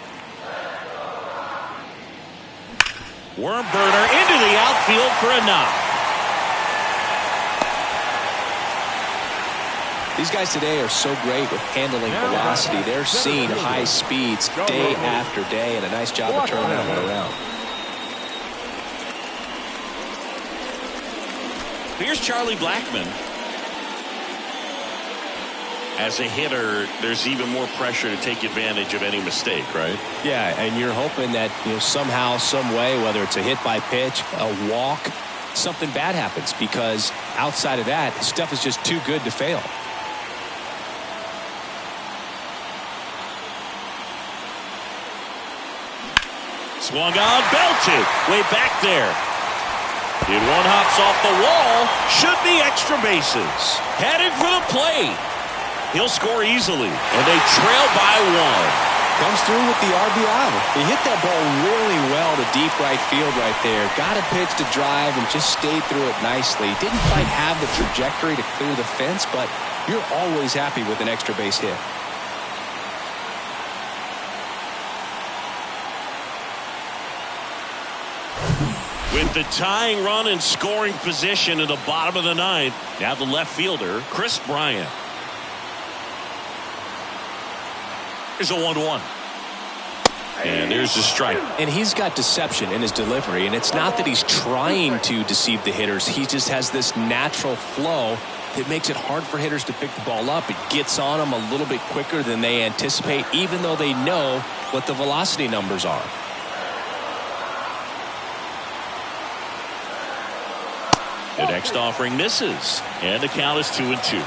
[SPEAKER 2] Worm burner into the outfield for a knock.
[SPEAKER 3] These guys today are so great with handling velocity. They're seeing high speeds day after day, and a nice job of turning that one around.
[SPEAKER 2] Here's Charlie Blackmon. As a hitter, there's even more pressure to take advantage of any mistake, right?
[SPEAKER 3] Yeah, and you're hoping that somehow, some way, whether it's a hit by pitch, a walk, something bad happens, because outside of that, stuff is just too good to fail.
[SPEAKER 2] Swung on, belted, way back there. Hit one, hops off the wall, should be extra bases. Headed for the plate. He'll score easily, and they trail by one.
[SPEAKER 3] Comes through with the RBI. He hit that ball really well to deep right field right there. Got a pitch to drive and just stayed through it nicely. Didn't quite have the trajectory to clear the fence, but you're always happy with an extra base hit.
[SPEAKER 2] With the tying run in scoring position in the bottom of the ninth, now the left fielder, Chris Bryant. Here's a 1-1. And there's the strike.
[SPEAKER 3] And he's got deception in his delivery, and it's not that he's trying to deceive the hitters. He just has this natural flow that makes it hard for hitters to pick the ball up. It gets on them a little bit quicker than they anticipate, even though they know what the velocity numbers are.
[SPEAKER 2] The next offering misses, and the count is 2-2.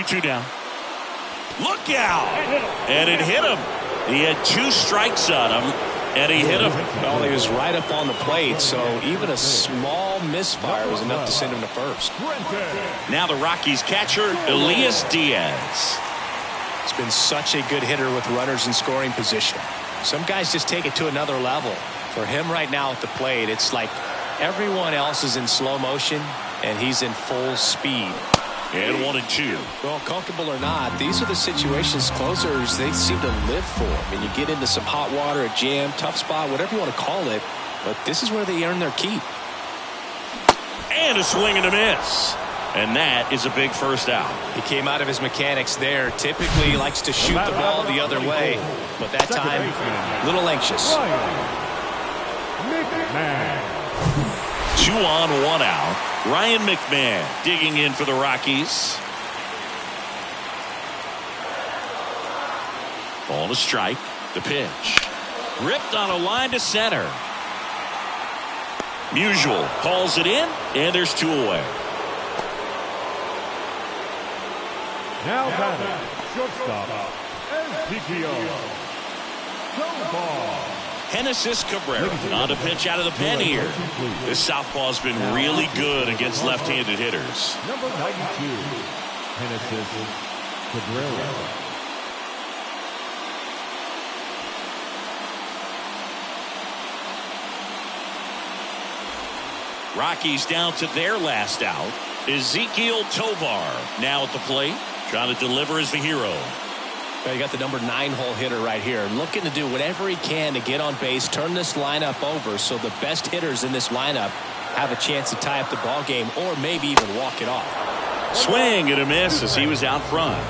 [SPEAKER 2] Two down. Look out! And it hit him. He had 2 strikes on him, and he hit him.
[SPEAKER 3] Well, he was right up on the plate, so even a small misfire was enough to send him to first.
[SPEAKER 2] Now the Rockies catcher, Elias Diaz.
[SPEAKER 3] He's been such a good hitter with runners in scoring position. Some guys just take it to another level. For him right now at the plate, it's like everyone else is in slow motion, and he's in full speed.
[SPEAKER 2] And 1-2.
[SPEAKER 3] Well, comfortable or not, these are the situations closers they seem to live for. I mean, you get into some hot water, a jam, tough spot, whatever you want to call it, but this is where they earn their keep.
[SPEAKER 2] And a swing and a miss. And that is a big first out.
[SPEAKER 3] He came out of his mechanics there. Typically, he likes to shoot the ball the other way, but that time, a little anxious.
[SPEAKER 2] 2 on, 1 out. Ryan McMahon digging in for the Rockies. Ball to strike. The pitch. Ripped on a line to center. Musial hauls it in, and there's 2 away.
[SPEAKER 4] Now batting, shortstop, SPGO.
[SPEAKER 2] Genesis Cabrera on to pitch out of the pen here. This southpaw's been really good against left-handed hitters.
[SPEAKER 4] Number 92, Genesis Cabrera.
[SPEAKER 2] Rockies down to their last out. Ezequiel Tovar now at the plate, trying to deliver as the hero.
[SPEAKER 3] Well, you got the number 9-hole hitter right here, looking to do whatever he can to get on base, turn this lineup over so the best hitters in this lineup have a chance to tie up the ball game or maybe even walk it off.
[SPEAKER 2] Swing and a miss as he was out front.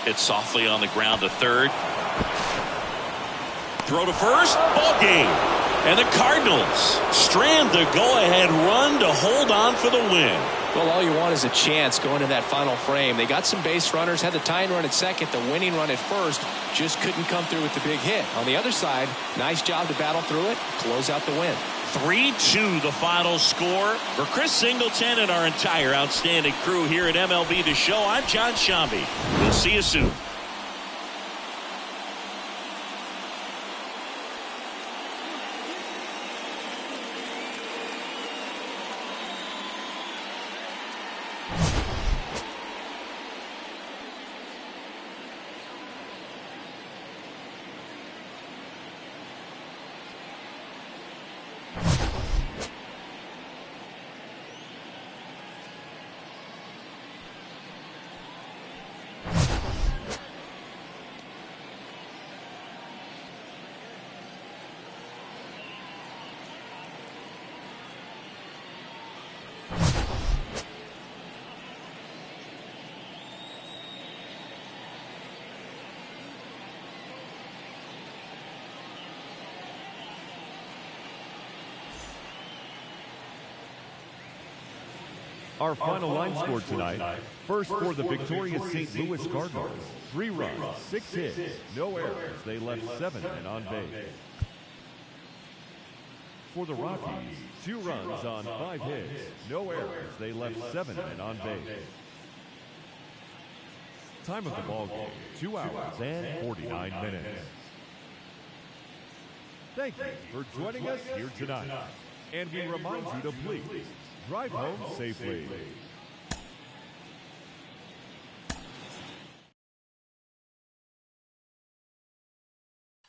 [SPEAKER 2] Hit softly on the ground to third. Throw to first. Ball game. And the Cardinals strand the go-ahead run to hold on for the win.
[SPEAKER 3] Well, all you want is a chance going to that final frame. They got some base runners, had the tying run at second, the winning run at first, just couldn't come through with the big hit. On the other side, nice job to battle through it, close out the win.
[SPEAKER 2] 3-2 the final score. For Chris Singleton and our entire outstanding crew here at MLB The Show, I'm John Shambi. We'll see you soon.
[SPEAKER 4] Our final line score tonight. First for the victorious St. Louis Cardinals. 3 runs, 6 hits, no errors. They left 7 men on base. For the Rockies, 2 runs on 5 hits, no errors. They left 7 men on base. Time of the ball game, 2 hours and 49 minutes. Thank you for joining us here tonight. And we remind you to please drive home safely.